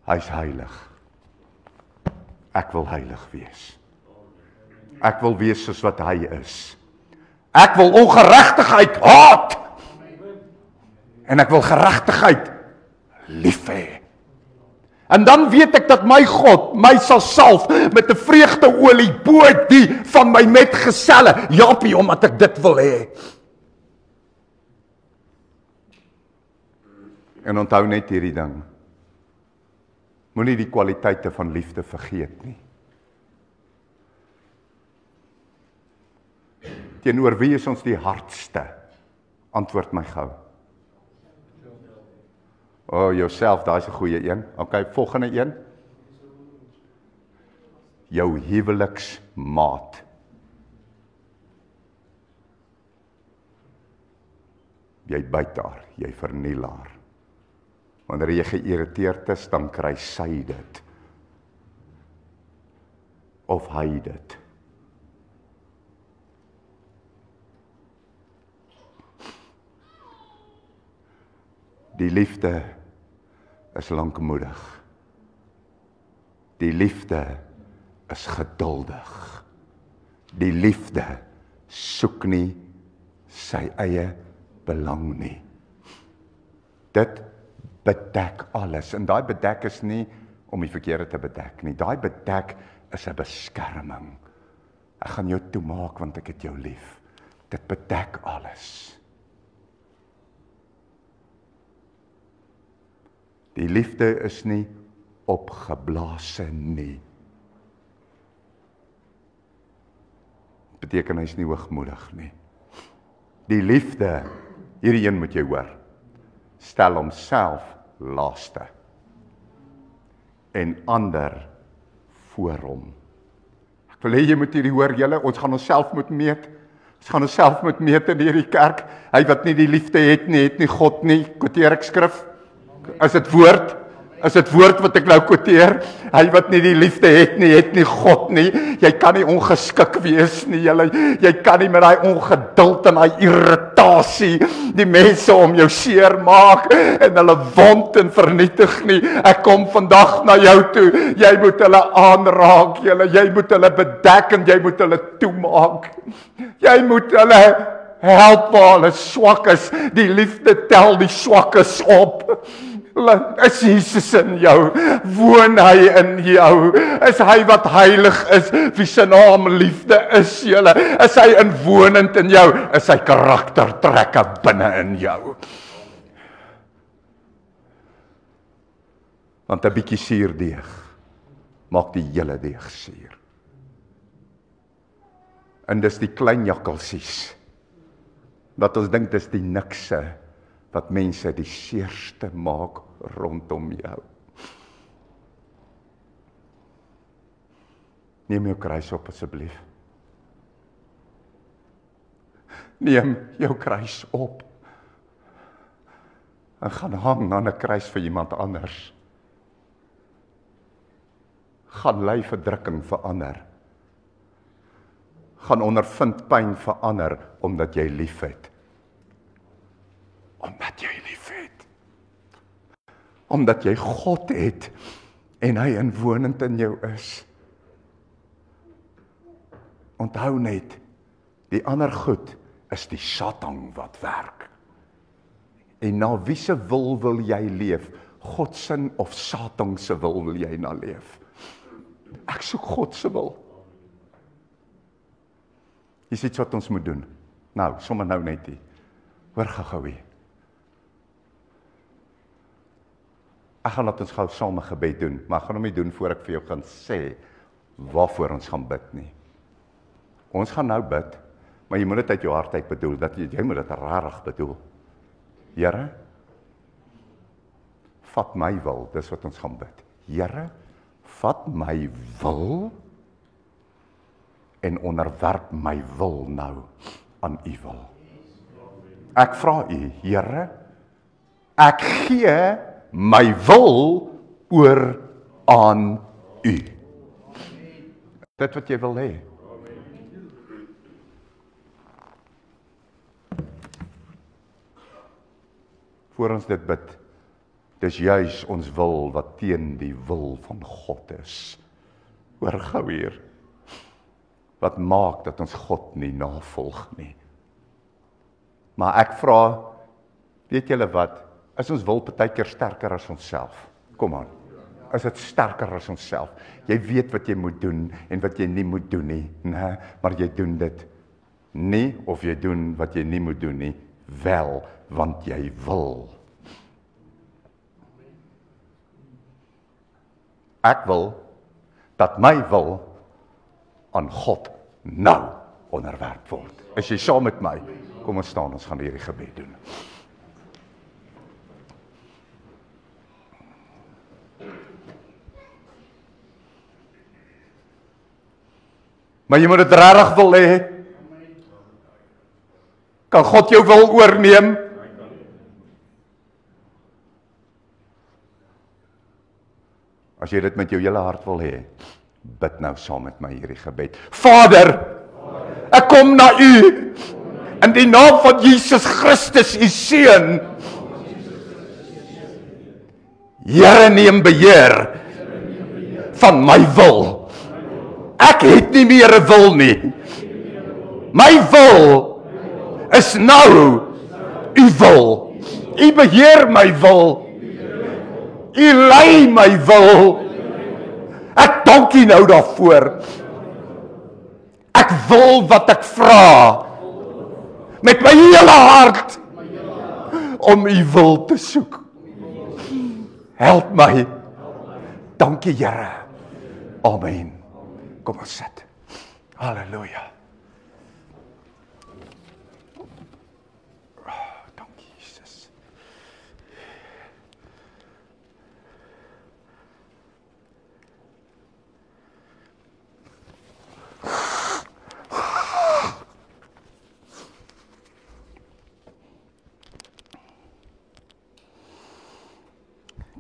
Hy's heilig. Ek wil heilig wees. Ek wil wees soos wat hy is. Ek wil ongeregtigheid haat. En ek wil geregtigheid lief hê. En dan weet ek dat my God my sal salf met 'n vreugdeolie bo die van my metgeselle. Japie, omdat ek dit wil hê. En onthou net hierdie ding. Moenie die kwaliteite van liefde vergeet nie. Teenoor wie is ons die hardste? Antwoord my gou. Jouself, daai is 'n goeie een. Okay, volgende een. Jou huweliksmaat. Jy byt haar, jy verniel haar. Wanneer jy geïrriteerd is, dan kry sy dit. Of hy dit. Die liefde is lankmoedig. Die liefde is geduldig. Die liefde soek nie sy eie belang nie. Dit bedek alles. En daai bedek is nie om die verkeerde te bedek nie. Daai bedek is 'n beskerming. Ek gaan jou toemaak want ek het jou lief. Dit bedek alles. Die liefde is nie opgeblaase nie. Beteken hy is nie hoogmoedig nie. Die liefde, hierdie een moet jy hoor, stel homself laaste en ander voor hom. Ek wil hê jy moet hierdie hoor, julle, ons gaan onsself moet meet. Ons gaan onsself moet meet in hierdie kerk. Hy wat nie die liefde het nie God nie. Quoteer ek skrif? Is dit woord? Is dit woord wat ek nou quoteer? Hy wat nie die liefde het nie God nie. Jy kan nie ongeskik wees nie, jy kan nie met daai ongeduld en daai irritasie die mense om jou seer maak en hulle wond en vernietig nie. Ek kom vandag na jou toe. Jy moet hulle aanraak, jy moet hulle bedek en jy moet hulle toemaak. Jy moet hulle help waar hulle swak is. Die liefde tel die swakkes op. Is Jesus in jou? Woon hy in jou? Is hy wat heilig is? Wie se naam liefde is, julle? Is hy inwonend in jou? Is hy karaktertrekke binne in jou? Want 'n bietjie suurdeeg maak die hele deeg suur. En dis die klein jakkalsies wat ons dink dis die nikse wat mense die seerste maak rondom jou. Neem jou kruis op asseblief. Neem jou kruis op. En gaan hang aan 'n kruis vir iemand anders. Gaan ly verdrukking vir ander. Gaan ondervind pyn vir ander omdat jy liefhet. Omdat jy liefhet. Omdat jy God het en hy inwonend in jou is. Onthou net, die ander goed is die Satan wat werk. En na wie se wil jy leef? God se of Satan se wil jy na leef? Ek soek God se wil. Dis iets wat ons moet doen. Nou, sommer nou net hier. Hoor gou hier. Ek gaan laat ons gou saam 'n gebed doen, maar ek gaan hom nie doen voor ek vir jou gaan sê waarvoor ons gaan bid nie. Ons gaan nou bid, maar jy moet dit uit jou hart uit bedoel, dat jy moet dit rarig bedoel. Here, vat my wil, dis wat ons gaan bid. Here, vat my wil en onderwerp my wil nou aan u wil. Ek vra u, Here, ek gee my wil oor aan u. Dit wat jy wil hê. Voor ons dit bid, dis juis ons wil wat teen die wil van God is. Hoor gou hier, wat maak dat ons God nie navolg nie. Maar ek vra, weet julle wat, is ons wil partykeer sterker as onsself? Kom aan, is dit sterker as onsself? Jy weet wat jy moet doen en wat jy nie moet doen nie, nee, maar jy doen dit nie, of jy doen wat jy nie moet doen nie, wel, want jy wil. Ek wil dat my wil aan God nou onderwerp word. Is jy saam met my? Kom ons staan, ons gaan hierdie gebed doen. Maar jy moet dit regtig wil hê. Kan God jou wil oorneem? As jy dit met jou hele hart wil hê, bid nou saam met my hierdie gebed. Vader, ek kom na U in die naam van Jesus Christus, U Seun. Here, neem beheer van my wil. Ek het nie meer 'n wil nie. My wil is nou U wil. U beheer my wil. U lei my wil. Ek dank U nou daarvoor. Ek wil wat ek vra. Met my hele hart. Om U wil te soek. Help my. Dankie Here. Amen. Kom ons sit. Halleluja. Dankie Jesus.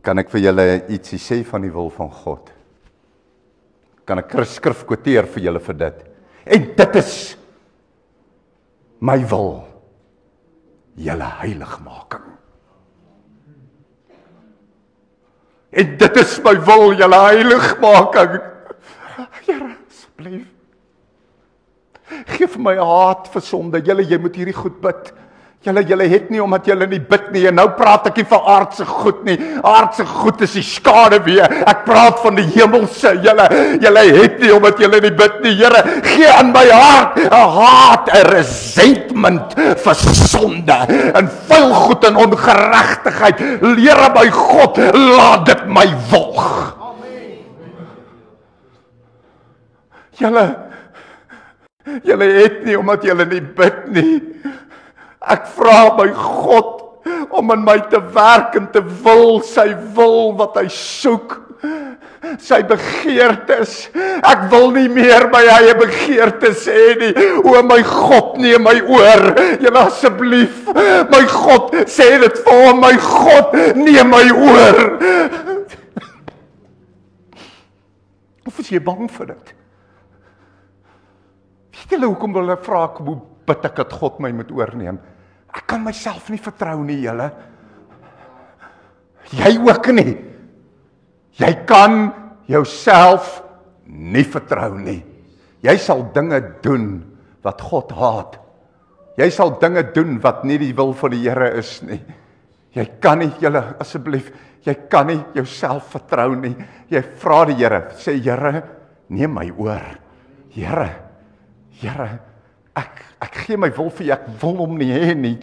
Kan ek vir julle ietsie sê van die wil van God? Kan ek skrif quoteer vir julle vir dit? En dit is my wil, julle heiligmaking. En dit is my wil, julle heiligmaking. Here, asseblief. Geef my 'n hart vir sonde. Jy moet hierdie goed bid. Julle het nie omdat julle nie bid nie. En nou praat ek nie van aardse goed nie. Aardse goed is die skade weer. Ek praat van die hemelse. Julle het nie omdat julle nie bid nie. Here, gee aan my hart 'n haat, 'n resentment vir sonde en vuil goed en ongeregtigheid. Leer my God, laat dit my volg. Julle het nie omdat julle nie bid nie. Ek vra my God om in my te werk en te wil sy wil wat hy soek. Sy begeertes. Ek wil nie meer my eie begeertes hê nie. O my God, neem my oor. Julle asseblief. My God, sê dit vir hom. My God, neem my oor. Of is jy bang vir dit? Weet julle hoekom wil ek vra, hoe bid ek dat God my moet oorneem? Ek kan myself nie vertrou nie, julle. Jy ook nie. Jy kan jouself nie vertrou nie. Jy sal dinge doen wat God haat. Jy sal dinge doen wat nie die wil van die Here is nie. Jy kan nie, julle, asseblief, jy kan nie jouself vertrou nie. Jy vra die Here, sê Here, neem my oor. Here, ek gee my wil vir U, ek wil hom nie hê nie,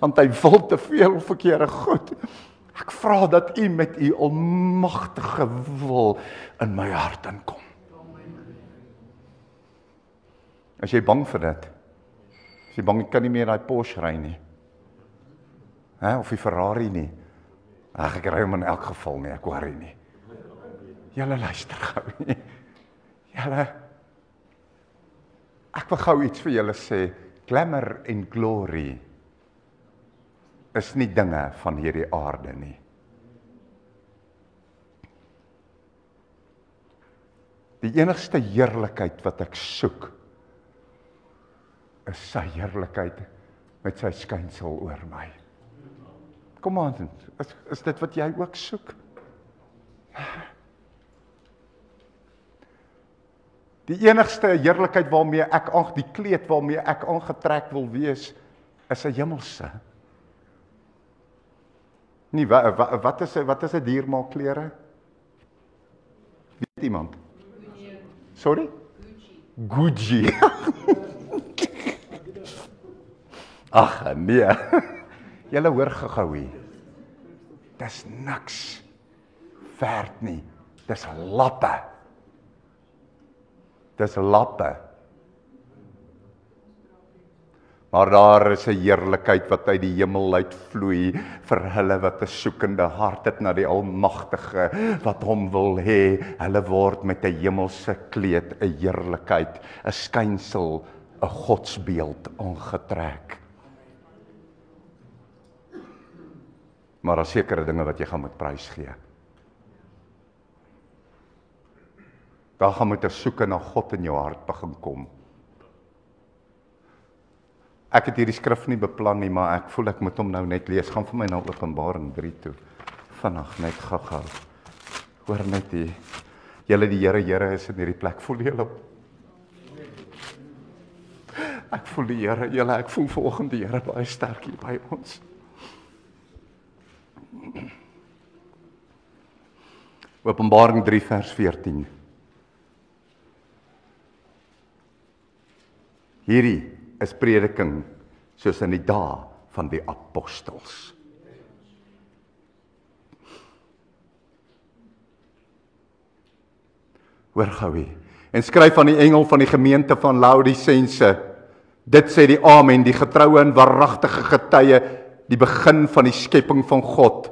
want hy wil te veel verkeerde goed. Ek vra dat U met U almagtige wil in my hart inkom. As jy bang vir dit, as jy bang, ek kan nie meer daai Porsche ry nie, of die Ferrari nie, ek ry hom in elk geval nie, ek worry nie. Julle luister gou nie. Ek wil gou iets vir julle sê, glamour en glory is nie dinge van hierdie aarde nie. Die enigste heerlikheid wat ek soek, is sy heerlikheid met sy skynsel oor my. Kom aan, is dit wat jy ook soek? Die enigste heerlikheid waarmee ek die kleed waarmee ek aangetrek wil wees, is 'n hemelse. Nie, wat is 'n dier maak klere? Weet iemand? Sorry? Gucci. Ag nee. Julle hoor gehou hier. Dis niks werd nie. Dis lappe. Dis lappe. Maar daar is 'n heerlikheid wat uit die hemel uitvloei vir hulle wat 'n soekende hart het na die Almagtige, wat hom wil hê. Hulle word met 'n hemelse kleed, 'n heerlikheid, 'n skynsel, 'n godsbeeld aangetrek. Maar daar is sekere dinge wat jy gaan moet prys gee. Daar gaan moet 'n soeke na God in jou hart begin kom. Ek het hierdie skrif nie beplan nie, maar ek voel ek moet hom nou net lees. Gaan vir my na Openbaring 3 toe. Vinnig net gou. Hoor net hier. Julle die Here is in hierdie plek. Voel julle hom? Ek voel die Here, ek voel vanoggend die Here baie sterk hier by ons. Openbaring 3 vers 14. Hierdie is prediking soos in die dae van die apostels. Hoor gou hier. En skryf aan die engel van die gemeente van Laodicense. Dit sê die Amen, die getroue en waaragtige getuie, die begin van die skepping van God.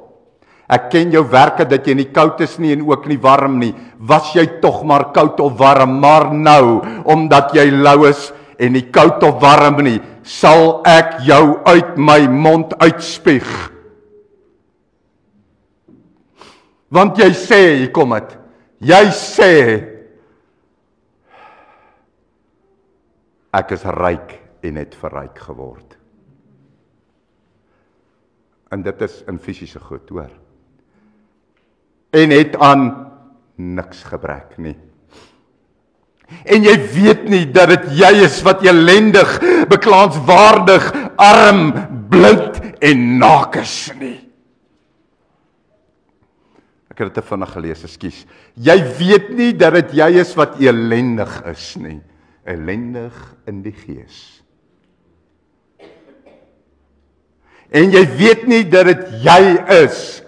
Ek ken jou werke dat jy nie koud is nie en ook nie warm nie. Was jy tog maar koud of warm, maar nou, omdat jy lou is en nie koud of warm nie, sal ek jou uit my mond uitspuug. Want jy sê, hier kom het, jy sê, ek is ryk en het verryk geword. En dit is in fisiese goed, hoor. En het aan niks gebrek nie. En jy weet nie dat dit jy is wat ellendig, beklaanswaardig, arm, blind en naak is nie. Ek het dit te vinnig gelees, ekskuus. Jy weet nie dat dit jy is wat ellendig is nie. Ellendig in die gees. En jy weet nie dat dit jy is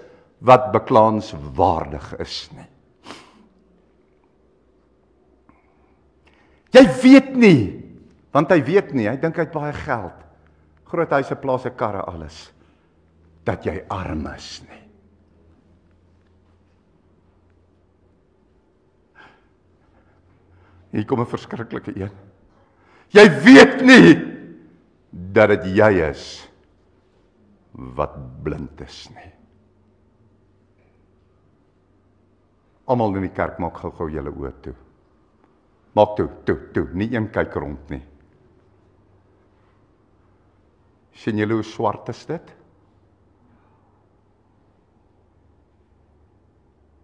wat beklaanswaardig is nie. Jy weet nie, want hy weet nie, hy dink hy het baie geld, groot huise, plase, karre, alles, dat jy arm is nie. Hier kom 'n verskriklike een. Jy weet nie dat dit jy is wat blind is nie. Almal in die kerk maak gou julle oë toe. Maak toe, nie een kyk rond nie. Sien julle hoe swart is dit?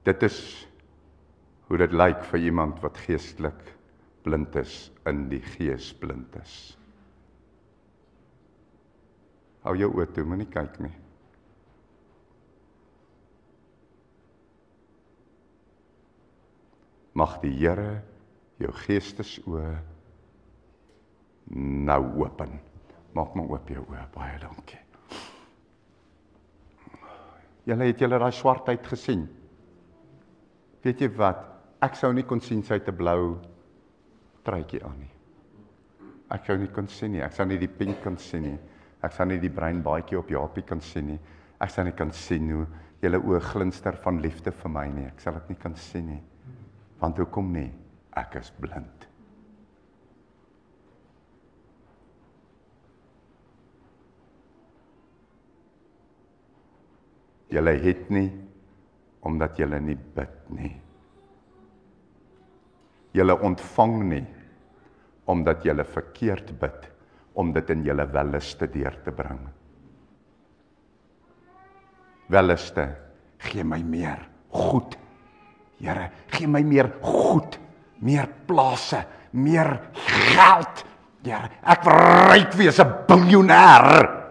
Dit is hoe dit lyk vir iemand wat geestelik blind is, in die gees blind is. Hou jou oë toe, moenie kyk nie. Mag die Here jou geestesoë nou open. Maak maar oop jou oë, baie dankie. Julle het daai swartheid gesien. Weet jy wat? Ek sou nie kon sien sy het 'n blou truitjie aan nie. Ek sou nie kon sien nie. Ek sou nie die pink kon sien nie. Ek sou nie die bruin baadjie op Japie kan sien nie. Ek sou nie kan sien hoe julle oë glinster van liefde vir my nie. Ek sal dit nie kan sien nie. Want hoekom nie? Ek is blind. Julle het nie, omdat julle nie bid nie. Julle ontvang nie, omdat julle verkeerd bid, om dit in julle welliste deur te bring. Welliste, gee my meer goed. Here, gee my meer goed, meer plase, meer geld. Here, ek wil ryk wees, 'n biljoenêr.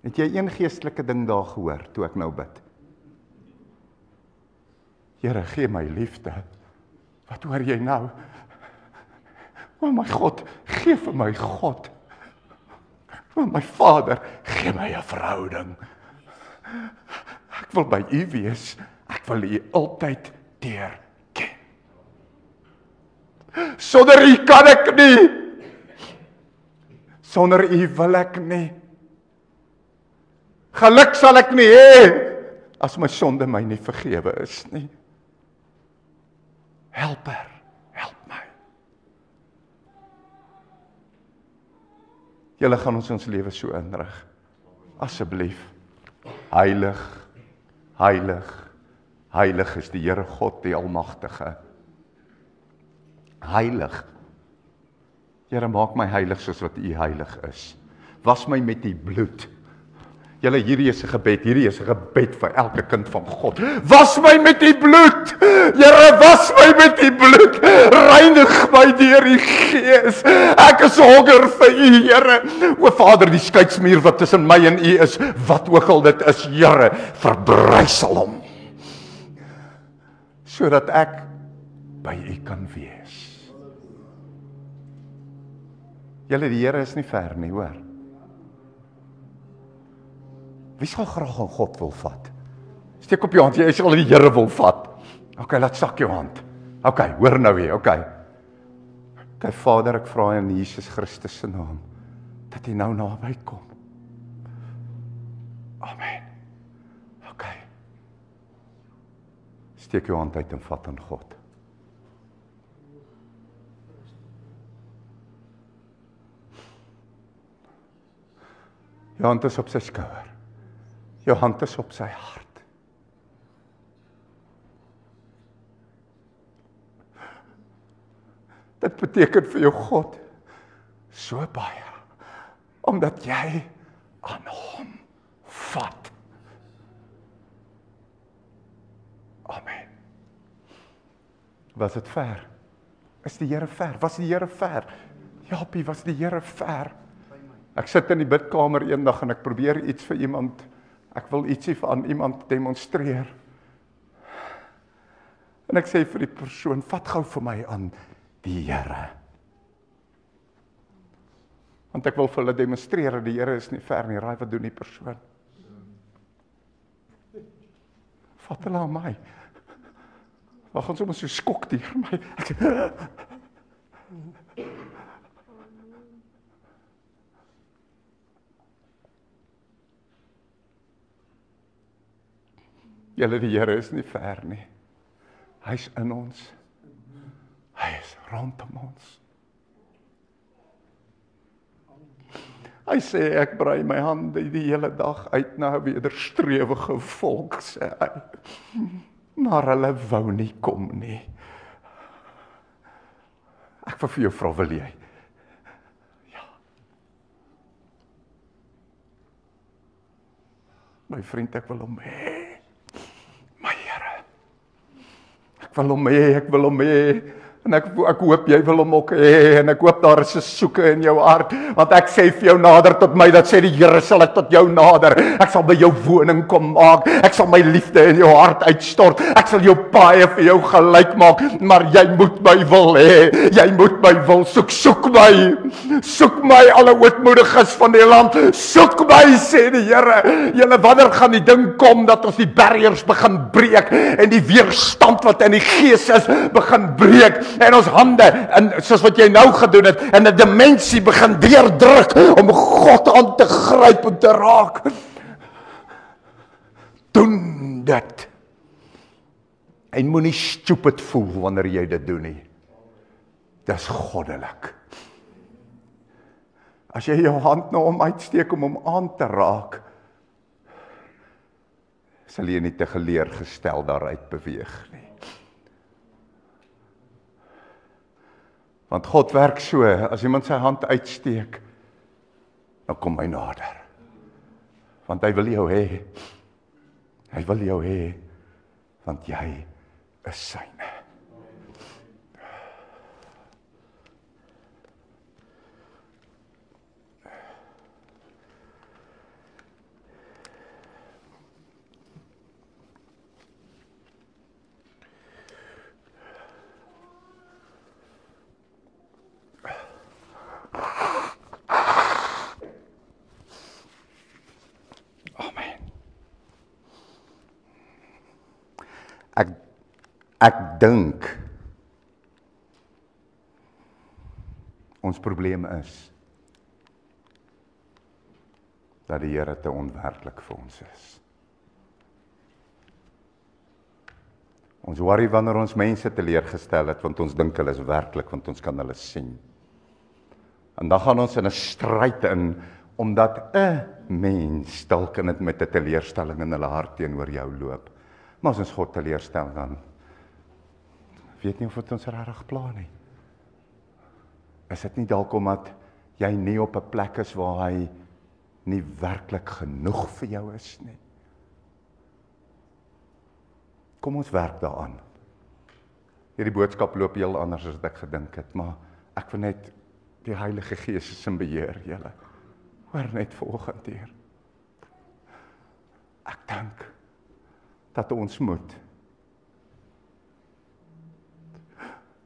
Het jy een geestelike ding daar gehoor, toe ek nou bid? Here, gee my liefde. Wat hoor jy nou? O my God, gee vir my God. O my Vader, gee my 'n verhouding. Ek wil by U wees. Ek wil U altyd deur ken. Sonder U kan ek nie. Sonder U wil ek nie. Geluk sal ek nie hê as my sonde my nie vergewe is nie. Helper, help my. Julle gaan ons lewe so inrig. Asseblief. Heilig, heilig, heilig is die Here God, die Almagtige. Heilig. Here, maak my heilig soos wat U heilig is. Was my met U bloed. Julle, hierdie is 'n gebed vir elke kind van God. Was my met U bloed. Here, was my met U bloed. Reinig my deur U Gees. Ek is honger vir U, Here. O Vader, die skeidsmuur wat tussen my en U is, wat ook al dit is, Here, verbrysel hom. Sodat ek by U kan wees. Julle, die Here is nie ver nie, hoor. Wie sal graag aan God wil vat? Steek op jou hand, jy sal die Here wil vat. OK, laat sak jou hand. OK, hoor nou weer, OK. OK, Vader, ek vra in Jesus Christus se naam, dat U nou naby kom. Amen. OK. Steek jou hand uit en vat aan God. Jou hand is op sy skouer. Jou hand is op sy hart. Dit beteken vir jou God so baie, omdat jy aan hom vat. Amen. Was dit ver? Is die Here ver? Was die Here ver? Japie, was die Here ver? Ek sit in die bidkamer eendag en ek probeer iets vir iemand, ek wil ietsie aan iemand demonstreer. En ek sê vir die persoon, vat gou vir my aan die Here. Want ek wil vir hulle demonstreer, die Here is nie ver nie, raai wat doen die persoon? Vat hulle aan my. Waar gaan sommer so skok deur my? Julle, die Here is nie ver nie. Hy is in ons. Hy is rondom ons. Hy sê, ek brei my hande die hele dag uit na 'n wederstrewige volk, sê hy. Maar hulle wou nie kom nie. Ek wil vir jou vra, wil jy? Ja. My vriend, ek wil hom hê. My Here. Ek wil hom hê, ek wil hom hê. En ek hoop jy wil hom ook hê, en ek hoop daar is 'n soeke in jou hart, want ek sê vir jou nader tot my, dat sê die Here, sal ek tot jou nader, ek sal by jou woning kom maak, ek sal my liefde in jou hart uitstort, ek sal jou paaie vir jou gelyk maak, maar jy moet my wil hê, jy moet my wil soek my alle ootmoediges van die land, soek my, sê die Here. Julle, wanneer gaan die ding kom, dat ons die barriers begin breek, en die weerstand wat in die gees is, begin breek, en ons hande, en soos wat jy nou gedoen het, in 'n dimensie begin deurdruk, om God aan te gryp en te raak. Doen dit. En moenie stupid voel wanneer jy dit doen nie. Dis goddelik. As jy jou hand na hom uitsteek om hom aan te raak, sal jy nie te geleergestel daaruit beweeg nie. Want God werk so, as iemand sy hand uitsteek, dan kom hy nader. Want hy wil jou hê. Hy wil jou hê, want jy is syne. Ek dink Ons probleem is dat die Here te onwerklik vir ons is. Ons worry wanneer ons mense teleurgestel het, want ons dink hulle is werklik, want ons kan hulle sien. En dan gaan ons in 'n stryd in, omdat 'n mens dalk in dit met 'n teleurstelling in hulle hart teenoor jou loop. Maar as ons God teleurstel, dan weet nie of dit ons regtig pla nie. Is dit nie dalk omdat jy nie op 'n plek is waar hy nie werklik genoeg vir jou is nie? Kom ons werk daaraan. Hierdie boodskap loop heel anders as ek gedink het, maar ek wil net die Heilige Gees is in beheer, julle. Hoor net vanoggend hier. Ek dink dat ons moet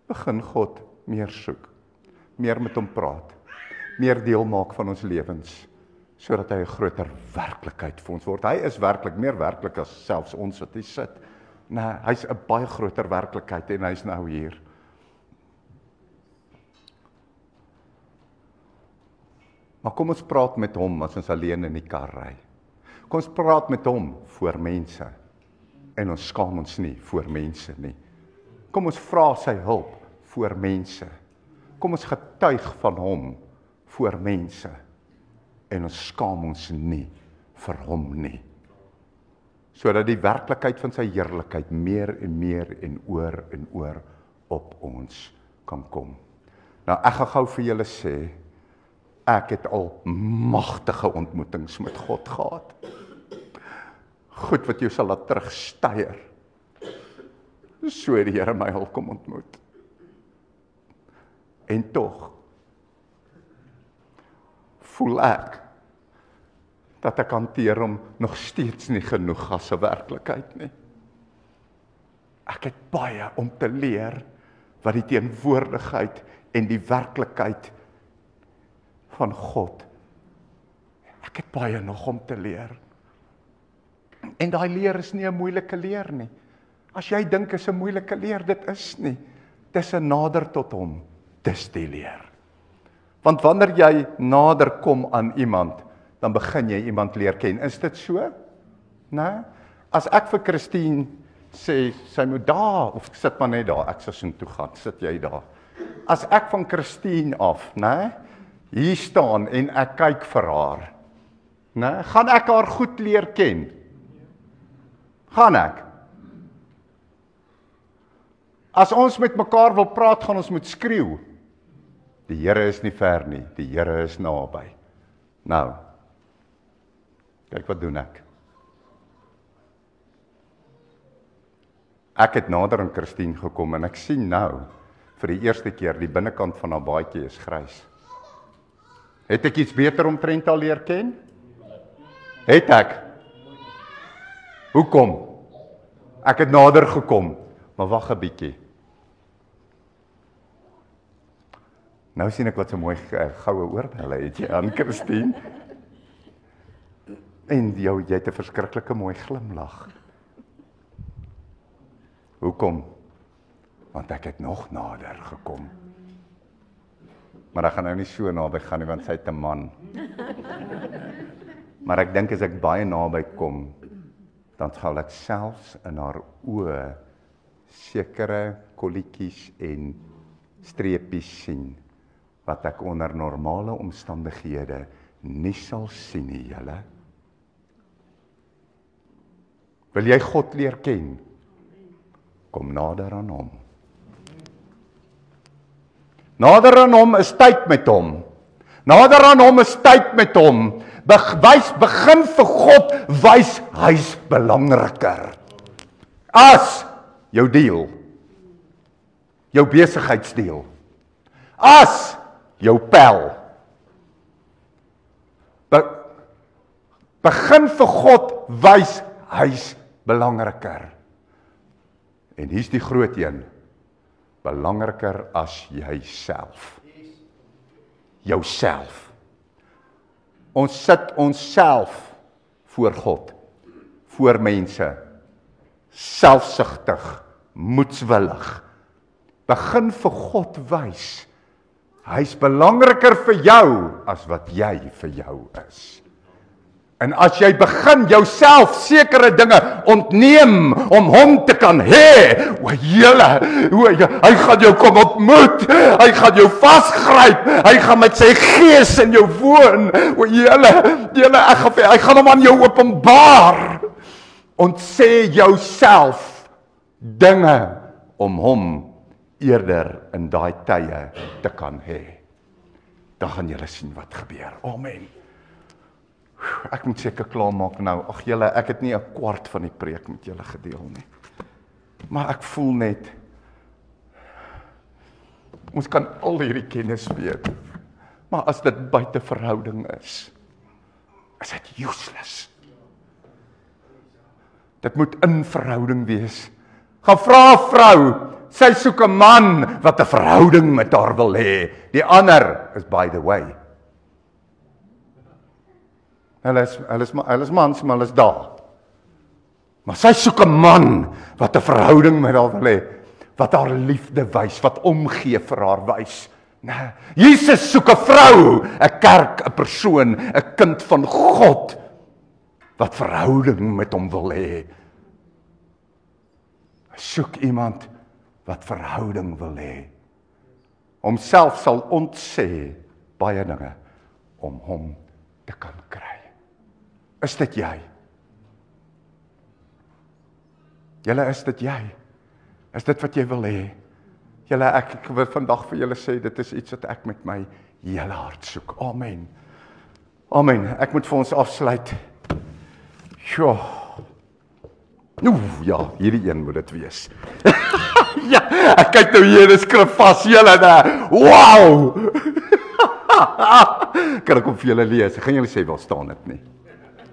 begin God meer soek, meer met hom praat, meer deel maak van ons lewens, sodat hy 'n groter werklikheid vir ons word. Hy is werklik, meer werklik as selfs ons wat hier sit. Nee, hy's 'n baie groter werklikheid en hy's nou hier. Maar kom ons praat met hom as ons alleen in die kar ry. Kom ons praat met hom voor mense. En ons skaam ons nie voor mense nie. Kom ons vra sy hulp voor mense. Kom ons getuig van hom voor mense. En ons skaam ons nie vir hom nie. Sodat die werklikheid van sy heerlikheid meer en oor op ons kan kom. Nou ek gaan gou vir julle sê, ek het al magtige ontmoetings met God gehad. Goed wat jou sal laat terugsteier. So het die Here my al kom ontmoet. En tog voel ek dat ek hanteer hom nog steeds nie genoeg as 'n werklikheid nie. Ek het baie om te leer wat die teenwoordigheid en die werklikheid van God. Ek het baie nog om te leer. En daai leer is nie 'n moeilike leer nie. As jy dink is 'n moeilike leer, dit is nie. Dis 'n nader tot hom, dis die leer. Want wanneer jy nader kom aan iemand, dan begin jy iemand leer ken. Is dit so? Nee? As ek vir Christine sê, sy moet daar, of sit maar net daar, ek sal so toe gaan, sit jy daar. As ek van Christine af, nee, hier staan en ek kyk vir haar, nee, gaan ek haar goed leer ken? Gaan ek? As ons met mekaar wil praat, gaan ons moet skreeu. Die Here is nie ver nie, die Here is naby. Nou, kyk wat doen ek. Ek het nader aan Christine gekom en ek sien nou, vir die eerste keer, die binnekant van haar baadjie is grys. Het ek iets beter omtrent al leer ken? Het ek? Hoekom? Ek het nader gekom, maar wag 'n bietjie. Nou sien ek wat so mooi goue oorbelle het jy aan, Christine. En jy het 'n verskriklike mooi glimlag. Hoekom? Want ek het nog nader gekom. Maar ek gaan nou nie so naby gaan nie, want sy het 'n man. Maar ek dink as ek baie naby kom, dan sal ek selfs in haar oë sekere kolletjies en streepies sien, wat ek onder normale omstandighede nie sal sien nie, julle. Wil jy God leer ken? Kom nader aan hom. Nader aan hom is tyd met hom. Nader aan hom is tyd met hom. Begin vir God wys hy's belangriker. As jou deel, jou besigheidsdeel, as jou pel. Begin vir God wys hy's belangriker. En hier's die groot een. Belangriker as jouself. Jouself. Ons sit onsself voor God, voor mense, selfsugtig, moedswillig. Begin vir God wys Hy's belangriker vir jou as wat jy vir jou is. En as jy begin jouself sekere dinge ontneem om hom te kan hê, hy gaan jou kom ontmoet, hy gaan jou vasgryp, hy gaan met sy gees in jou woon, hy gaan hom aan jou openbaar. Ontsê jouself dinge om hom eerder in daai tye te kan hê. Dan gaan julle sien wat gebeur. Amen. Ek moet seker klaarmaak nou. Ag julle, ek het nie 'n kwart van die preek met julle gedeel nie. Maar ek voel net ons kan al hierdie kennis weet. Maar as dit buite verhouding is dit useless. Dit moet in verhouding wees. Gaan vra 'n vrou, sy soek 'n man wat 'n verhouding met haar wil hê. Die ander is by the way. Hulle is mans, maar hulle is daar. Maar sy soek 'n man wat 'n verhouding met haar wil hê, wat haar liefde wys, wat omgee vir haar wys. Nee, Jesus soek 'n vrou, 'n kerk, 'n persoon, 'n kind van God, wat verhouding met hom wil hê. Hy soek iemand wat verhouding wil hê. Homself sal ontsê baie dinge om hom te kan kry. Is dit jy? Julle, is dit jy? Is dit wat jy wil hê? Julle, ek wil vandag vir julle sê, dit is iets wat ek met my hele hart soek. Amen. Amen. Ek moet vir ons afsluit. Sjoe. Ja, hierdie een moet dit wees. Ja, ek kyk nou hier in die skrif vas, julle, wow! Kan ek op vir julle lees? Ek gaan julle sê, waar staan dit nie?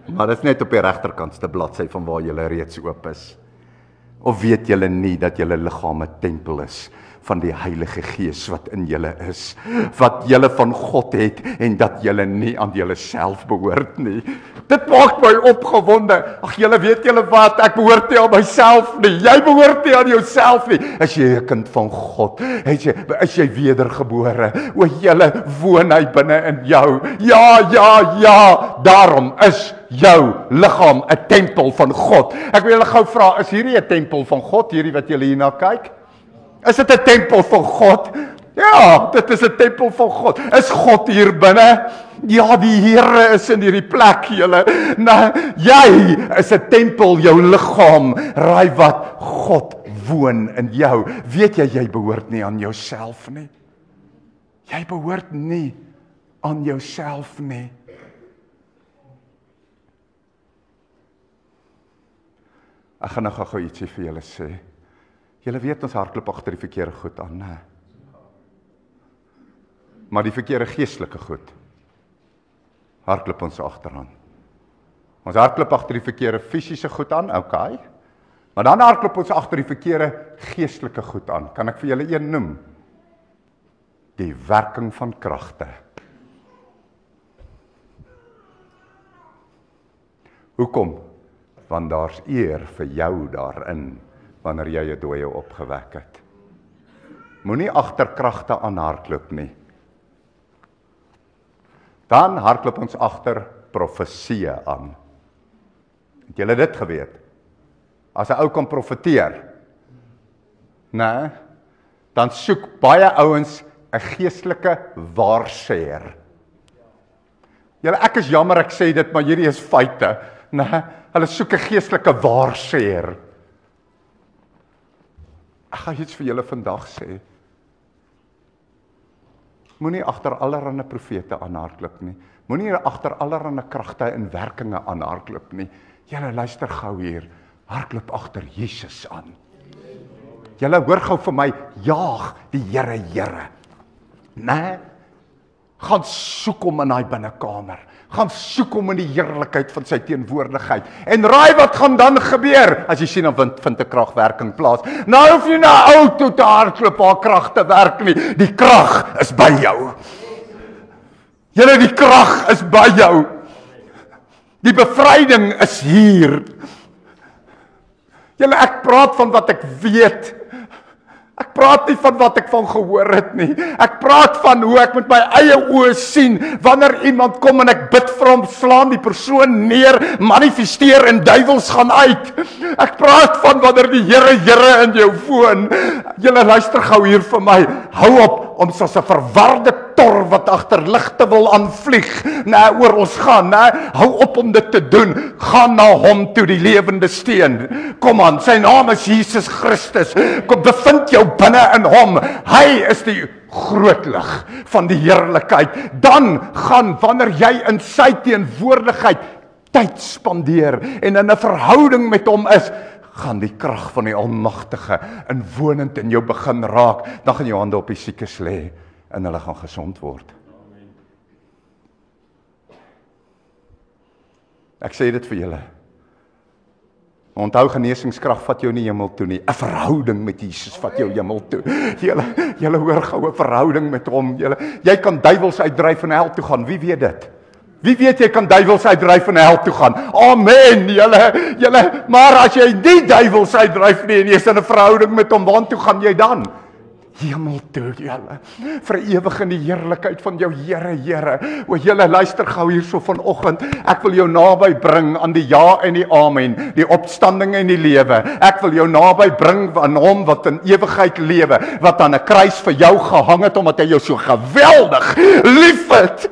Maar dit is net op die regterkantste bladsy van waar julle reeds oop is. Of weet julle nie dat julle liggaam 'n tempel is van die Heilige Gees wat in julle is, wat julle van God het en dat julle nie aan julle self behoort nie. Dit maak my opgewonde. Ag julle, weet julle wat, ek behoort nie aan myself nie. Jy behoort nie aan jouself nie. As jy 'n kind van God, is jy wedergebore. O julle, woon hy binne in jou. Ja, daarom is jou liggaam 'n tempel van God. Ek wil julle gou vra, is hierdie 'n tempel van God, hierdie wat julle hierna kyk? Is dit 'n tempel van God? Ja, dit is 'n tempel van God. Is God hier binne? Ja, die Here is in hierdie plek, julle. Nou, jy is 'n tempel, jou liggaam, raai wat, God woon in jou. Weet jy behoort nie aan jouself nie. Jy behoort nie aan jouself nie. Ek gaan nou gou ietsie vir julle sê. Julle weet ons hardloop agter die verkeerde goed aan, né? Maar die verkeerde geestelike goed hardloop ons agteraan. Ons hardloop agter die verkeerde fisiese goed aan, okay. Maar dan hardloop ons agter die verkeerde geestelike goed aan. Kan ek vir julle een noem? Die werking van kragte. Hoekom? Want daar's eer vir jou daarin, wanneer jy 'n dooie opgewek het. Moenie agter kragte aan hardloop nie. Dan hardloop ons agter profesie aan. Het julle dit geweet? As 'n ou kan profeteer, nee, dan soek baie ouens 'n geestelike waarsêer. Julle, ek is jammer ek sê dit, maar hierdie is feite. Nee, hulle soek 'n geestelike waarsêer. Ek gaan iets vir julle vandag sê. Moenie agter allerlei profete aanhardloop nie. Moenie agter allerlei kragte en werkinge aanhardloop nie. Julle luister gou hier. Hardloop agter Jesus aan. Julle hoor gou vir my, jaag die Here. Nee. Gaan soek hom in daai binnekamer. Gaan soek hom in die heerlikheid van sy teenwoordigheid. En raai wat gaan dan gebeur? As jy sien dan vind 'n kragwerking plaas. Nou hoef jy na ou toe te hardloop, haar krag te werk nie. Die krag is by jou. Julle, die krag is by jou. Die bevryding is hier. Julle, ek praat van wat ek weet. Ek praat nie van wat ek van gehoor het nie. Ek praat van hoe ek met my eie oë sien, wanneer iemand kom en ek bid vir hom, slaan die persoon neer, manifesteer en duiwels gaan uit. Ek praat van wanneer die Here in jou woon. Julle luister gou hier vir my. Hou op om soos 'n verwarde tor wat agter ligte wil aanvlieg, oor ons gaan, hou op om dit te doen. Gaan na hom toe, die lewende steen. Kom aan, sy naam is Jesus Christus. Kom, bevind jou binne in hom. Hy is die groot lig van die heerlikheid. Dan gaan, wanneer jy in sy teenwoordigheid tyd spandeer en in 'n verhouding met hom is, gaan die krag van die Almagtige inwonend in jou begin raak. Dan gaan jou hande op die siekes lê en hulle gaan gesond word. Ek sê dit vir julle. Onthou, genesingskrag vat jou nie hemel toe nie. 'n Verhouding met Jesus vat jou hemel toe. Julle hoor gou, 'n verhouding met hom. Jy kan duiwels uitdryf en hel toe gaan. Wie weet dit? Wie weet jy kan duiwels uitdryf en hel toe gaan? Amen, julle. Maar as jy nie duiwels uitdryf nie en jy is in 'n verhouding met hom, waartoe gaan jy dan? Hemel toe, julle. Vir ewig in die heerlikheid van jou Here. O, julle, luister gou hierso vanoggend. Ek wil jou naby bring aan die ja en die amen, die opstanding en die lewe. Ek wil jou naby bring aan hom wat in ewigheid lewe, wat aan 'n kruis vir jou gehang het omdat hy jou so geweldig lief het.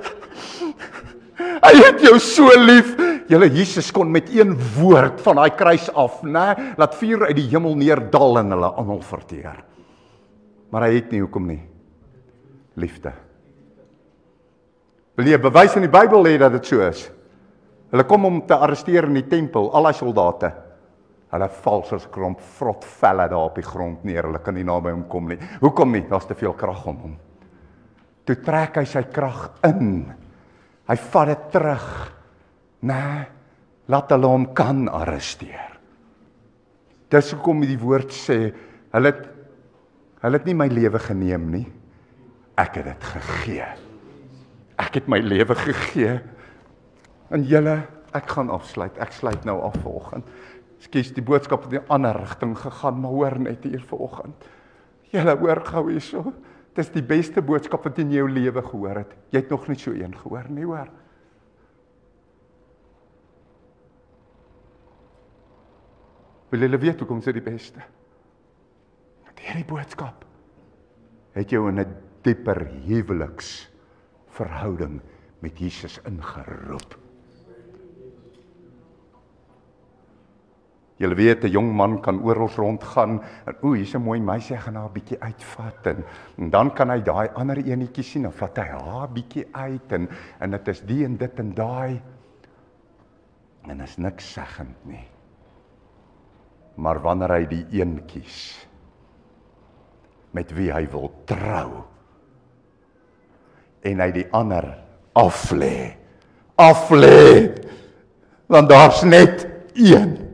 Hy het jou so lief. Julle, Jesus kon met een woord van daai kruis af, laat vuur uit die hemel neerdal en hulle almal verteer. Maar hy het nie, hoekom nie? Liefde. Wil jy bewys in die Bybel hê dat dit so is? Hulle kom om te arresteer in die tempel, al die soldate. Hulle val soos 'n klomp vrot velle daar op die grond neer. Hulle kan nie naby hom kom nie. Hoekom nie? Daar's te veel krag om hom. Toe trek hy sy krag in. Hy vat dit terug. Laat hulle hom kan arresteer. Dis hoekom die woord sê, hulle het nie my lewe geneem nie. Ek het dit gegee. Ek het my lewe gegee. En julle, ek gaan afsluit. Ek sluit nou af vanoggend. Ekskuus, die boodskap het in 'n ander rigting gegaan, maar hoor net hier vanoggend. Julle hoor gou hierso. Dis die beste boodskap wat jy in jou lewe gehoor het. Jy het nog nie so een gehoor nie, hoor. Wil julle weet hoekom is dit die beste? Want hierdie boodskap het jou in 'n dieper huweliksverhouding met Jesus ingeroep. Julle weet, 'n jong man kan oral rondgaan en hier's 'n mooi meisie, hy gaan haar 'n bietjie uitvat en dan kan hy daai ander enetjie sien en vat hy haar bietjie uit en dit is die en dit en daai en is niks seggend nie. Maar wanneer hy die een kies met wie hy wil trou en hy die ander aflê, want daar's net een.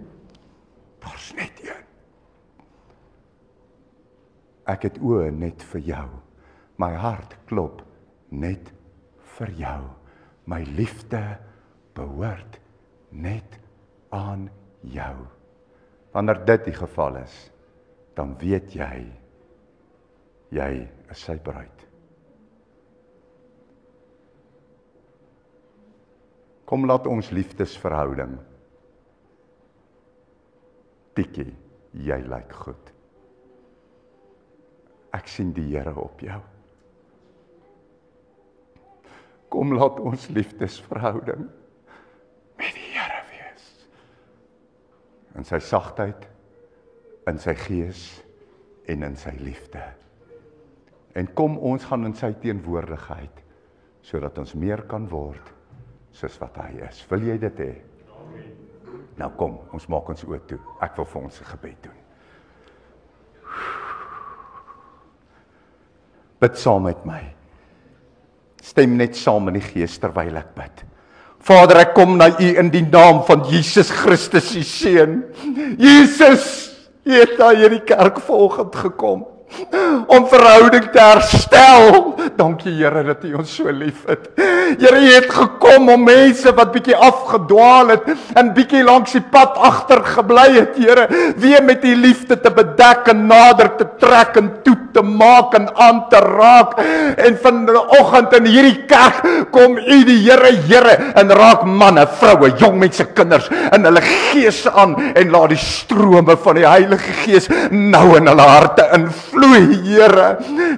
Ek het oë net vir jou. My hart klop net vir jou. My liefde behoort net aan jou. Wanneer dit die geval is, dan weet jy is sy bruid. Kom laat ons liefdesverhouding. Tikkie, jy lyk goed. Ek sien die Here op jou. Kom laat ons liefdesverhouding met die Here wees. In sy sagtheid, in sy gees en in sy liefde. En kom ons gaan in sy teenwoordigheid, sodat ons meer kan word soos wat hy is. Wil jy dit hê? Nou kom, ons maak ons oë toe. Ek wil vir ons 'n gebed doen. Bid saam met my. Stem net saam in die Gees terwyl ek bid. Vader, ek kom na U in die naam van Jesus Christus, U Seun. Jesus, U het na hierdie kerk vanoggend gekom om verhouding te herstel. Dankie Here dat U ons so lief het. Here, U het gekom om mense wat bietjie afgedwaal het en bietjie langs die pad agtergebly het, Here, weer met U liefde te bedek en nader te trek en toe te maak en aan te raak. En vanoggend in hierdie kerk kom U die Here en raak manne, vroue, jong mense, kinders in hulle gees aan en laat die strome van die Heilige Gees nou in hulle harte invloei, Here.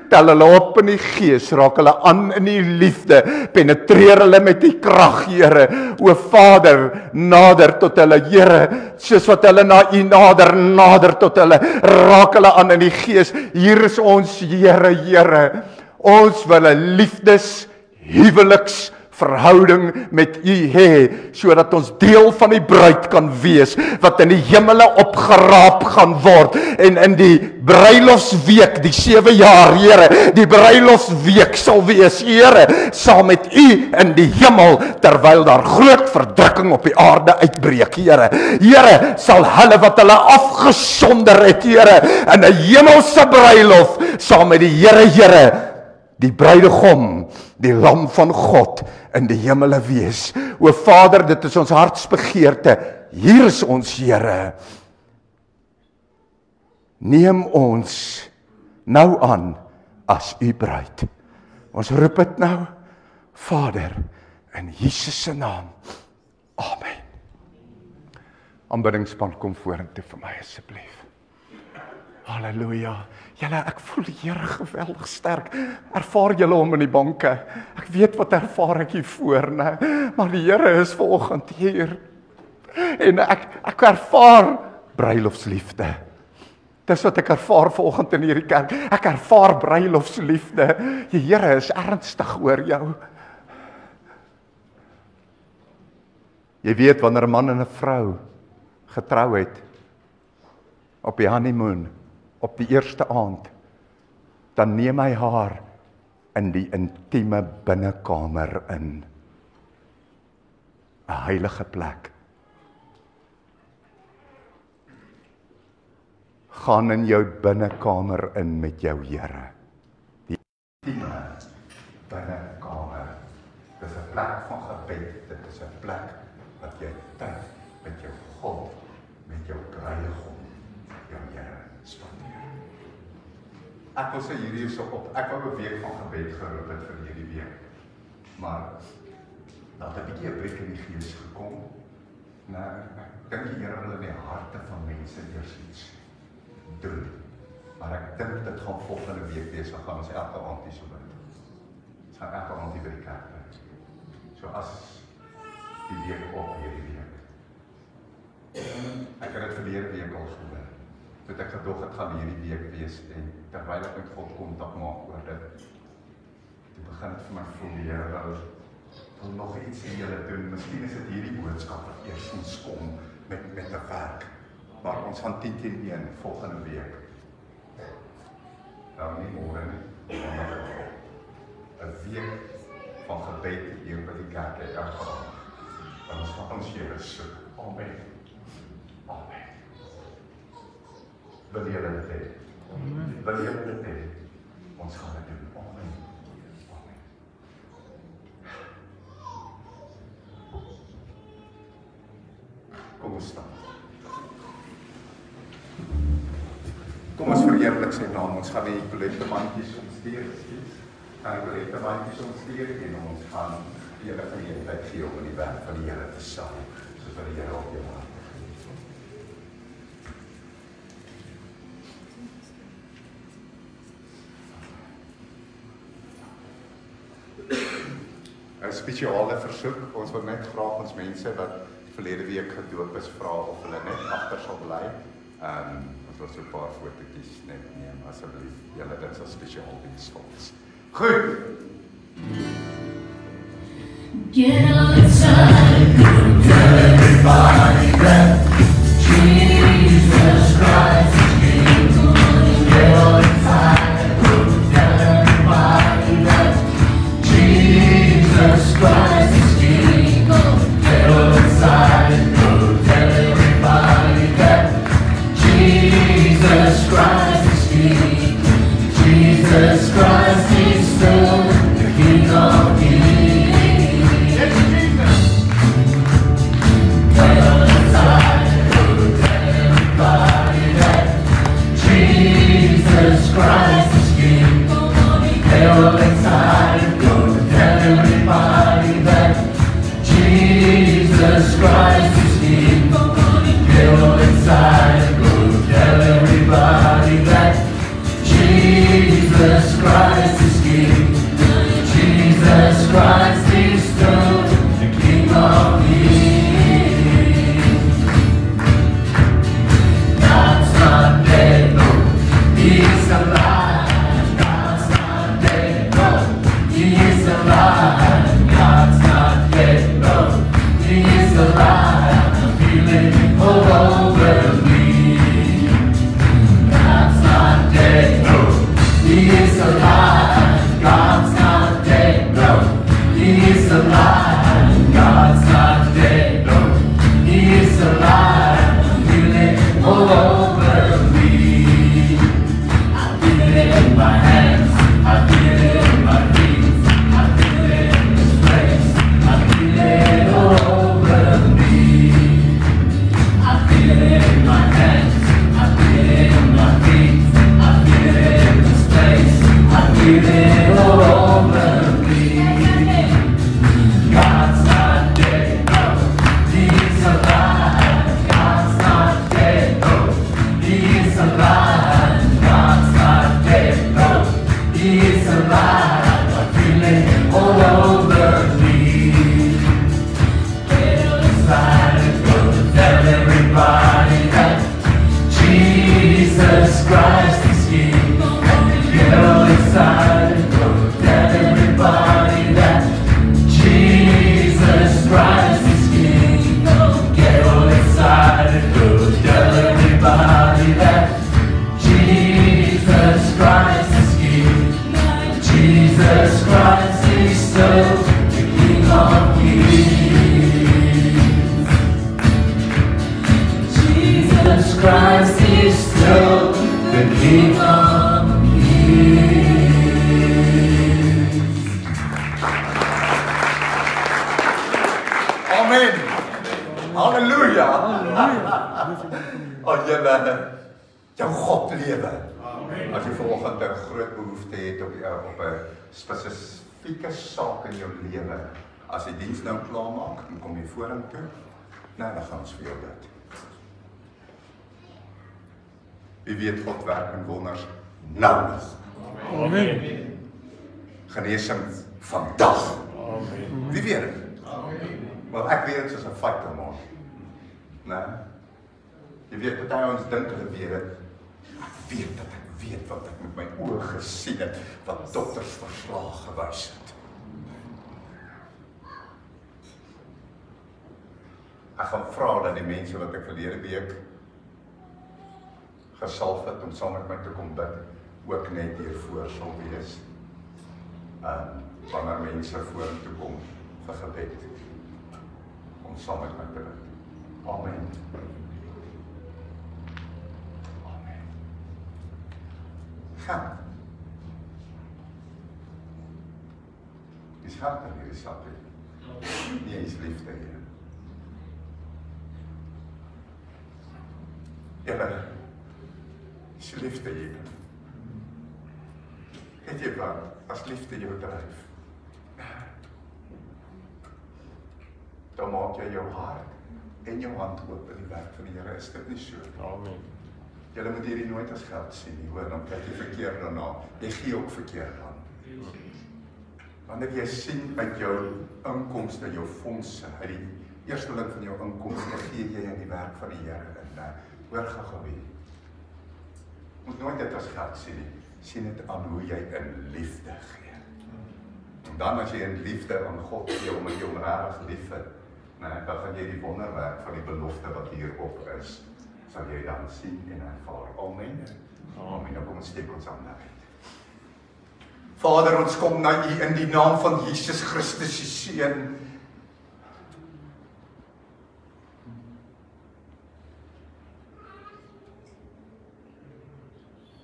Tel hulle op in die gees, raak hulle aan in die liefde, penetreer hulle met die krag, Here. O Vader, nader tot hulle, Here, soos wat hulle na U nader tot hulle, raak hulle aan in die gees. Hier is ons, Here, ons wil 'n liefdes-huweliks verhouding met U hê, sodat ons deel van die bruid kan wees, wat in die hemele opgeraap gaan word, en in die bruilofsweek, die 7 jaar, Here, die bruilofsweek sal wees, Here, saam met U in die hemel, terwyl daar groot verdrukking op die aarde uitbreek, Here, sal hulle wat hulle afgesonder het, Here, in 'n hemelse bruilof, saam met die Here, die bruidegom, die lam van God, in die hemele wees. O Vader, dit is ons hartsbegeerte. Hier is ons, Here. Neem ons nou aan as U bruid. Ons roep dit nou, Vader, in Jesus se naam. Amen. Aanbiddingspan, kom vorentoe vir my asseblief. Halleluja. Julle, ek voel die Here geweldig sterk. Ervaar julle hom in die banke. Ek weet wat ervaar ek hier voor, né? Maar die Here is vanoggend hier. En ek ervaar bruilofsliefde. Dis wat ek ervaar vanoggend in hierdie kerk. Ek ervaar bruilofsliefde. Die Here is ernstig oor jou. Jy weet wanneer 'n man en 'n vrou getrou het, op die honeymoon, op die eerste aand, dan neem hy haar in die intieme binnekamer in. 'n heilige plek. Gaan in jou binnekamer in met jou Here. Die intieme binnekamer. Dit is 'n plek van gebed. Dit is 'n plek wat jy tyd met jou God, met jou bruidegom, jou Here spandeer. Ek wil sê hierdie is op, ek wou 'n week van gebed geroep het vir hierdie week. Maar dat 'n bietjie 'n breek in die gees gekom. Nou, ek dink die Here wil in die harte van mense eers iets doen. Maar ek dink dit gaan volgende week wees, dan gaan ons elke aand hier so bid. Ons gaan elke aand hier by die kerk bid. So as die week op hierdie week. Ek het dit verlede week al gehoor. Toe ek gedog het gaan hierdie week wees en terwyl ek met God kontak maak oor dit, toe begin het vir my voel die Here wil nog iets in julle doen. Miskien is dit hierdie boodskap wat eers ons kom met 'n werk. Maar ons gaan 10-10-1 volgende week. Nou nie môre nie, maar 'n week van gebed hier by die kerk het afgehaal. En ons gaan ons Here soek. Amen. Amen. Wil julle dit hê? Wil julle dit hê? Ons gaan dit doen. Amen. Amen. Kom ons staan. Kom ons verheerlik sy naam. Ons gaan die kollektebandjies ontstuur. Gaan die kollektebandjies ontstuur en ons gaan julle geleentheid gee om in die werk van die Here te saam, soos wat die Here op jou hart. Een spesiale versoek, ons wil net graag ons mense wat verlede week gedoop is, vra of hulle net agter sal bly. Ons wil so 'n paar fotootjies net neem, asseblief. Julle, dit is spesiaal diens vir ons. Goed! Get outside, go tell everybody that Jesus Christ is King. Get outside, go tell everybody that Jesus Christ is King. Get outside, go tell everybody that Jesus Christ is King. Jesus Christ is still the King of Kings. Amen. Halleluja. As julle jou God lewe. As jy vanoggend 'n groot behoefte het op 'n spesifieke saak in jou lewe, as jy diens nou klaar maak, dan kom jy vorentoe. Nou, dan gaan ons vir jou bid. Wie weet God werk in wonders nou. Amen. Genesing vandag. Amen. Wie weet dit? Wel, ek weet dit is 'n feit om ons. Nee. Jy weet, party ons dink hulle weet dit. Ek weet dat ek weet wat ek met my oë gesien het, wat dokters verslae gewys het. Ek gaan vra dat die mense wat ek verlede week gesalf het om saam met my te kom bid, ook net hiervoor sal wees. Wanneer mense vorentoe kom vir gebed, om saam met my te bid. Amen. Amen. Gaan. Dis hart in hierdie saak. Nie is liefde hier. Ja, is liefde hier. Het jy wat, as liefde jou dryf, dan maak jy jou hart en jou hand oop in die werk van die Here. Is dit nie so? Amen. Julle moet hierdie nooit as geld sien nie, hoor, dan kyk jy verkeerd daarna. Jy gee ook verkeerd aan. Wanneer jy sien uit jou inkomste, jou fondse, uit die eersteling van jou inkomste, gee jy in die werk van die Here in. Hoor gou weer. Moet nooit dit as geld sien nie. Sien dit aan hoe jy in liefde gee. En dan as jy in liefde aan God gee, omdat jy hom regtig lief het, dan gaan jy die wonderwerk van die belofte wat hierop is, sal jy dan sien en ervaar. Amen. Amen. Dan kom ons steek ons hande uit. Vader, ons kom na U in die naam van Jesus Christus, U Seun.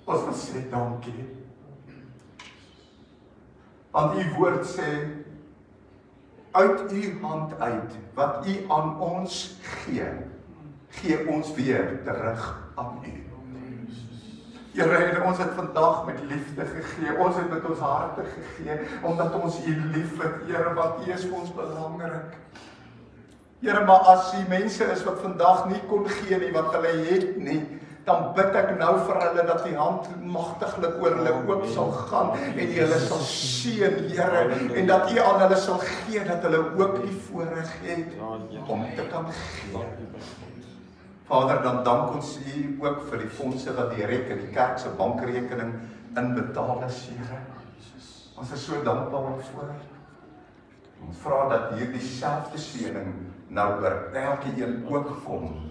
Ons wil sê dankie. Want U woord sê, uit U hand uit, wat U aan ons gee, gee ons weer terug aan U. Here, ons het vandag met liefde gegee, ons het met ons harte gegee, omdat ons U lief het, Here, want U is vir ons belangrik. Here, maar as die mense is wat vandag nie kon gee nie, wat hulle het nie, dan bid ek nou vir hulle dat die hand magtiglik oor hulle oop sal gaan en U hulle sal seën, Here, en dat U aan hulle sal gee dat hulle ook die voorreg het om te kan gee. Vader, dan dank ons U ook vir die fondse wat direk in die kerk se bankrekening inbetaal is, Here. Ons is so dankbaar daarvoor. Ons vra dat hierdie selfde seëning nou oor elkeen ook kom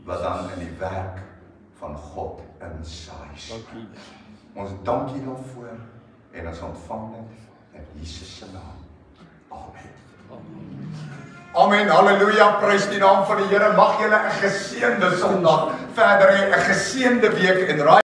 wat dan in die werk van God insaai. Ons dank U daarvoor en ons ontvang dit in Jesus se naam. Amen. Amen, halleluja, prys die naam van die Here. Mag julle 'n geseënde Sondag verder hê, 'n geseënde week en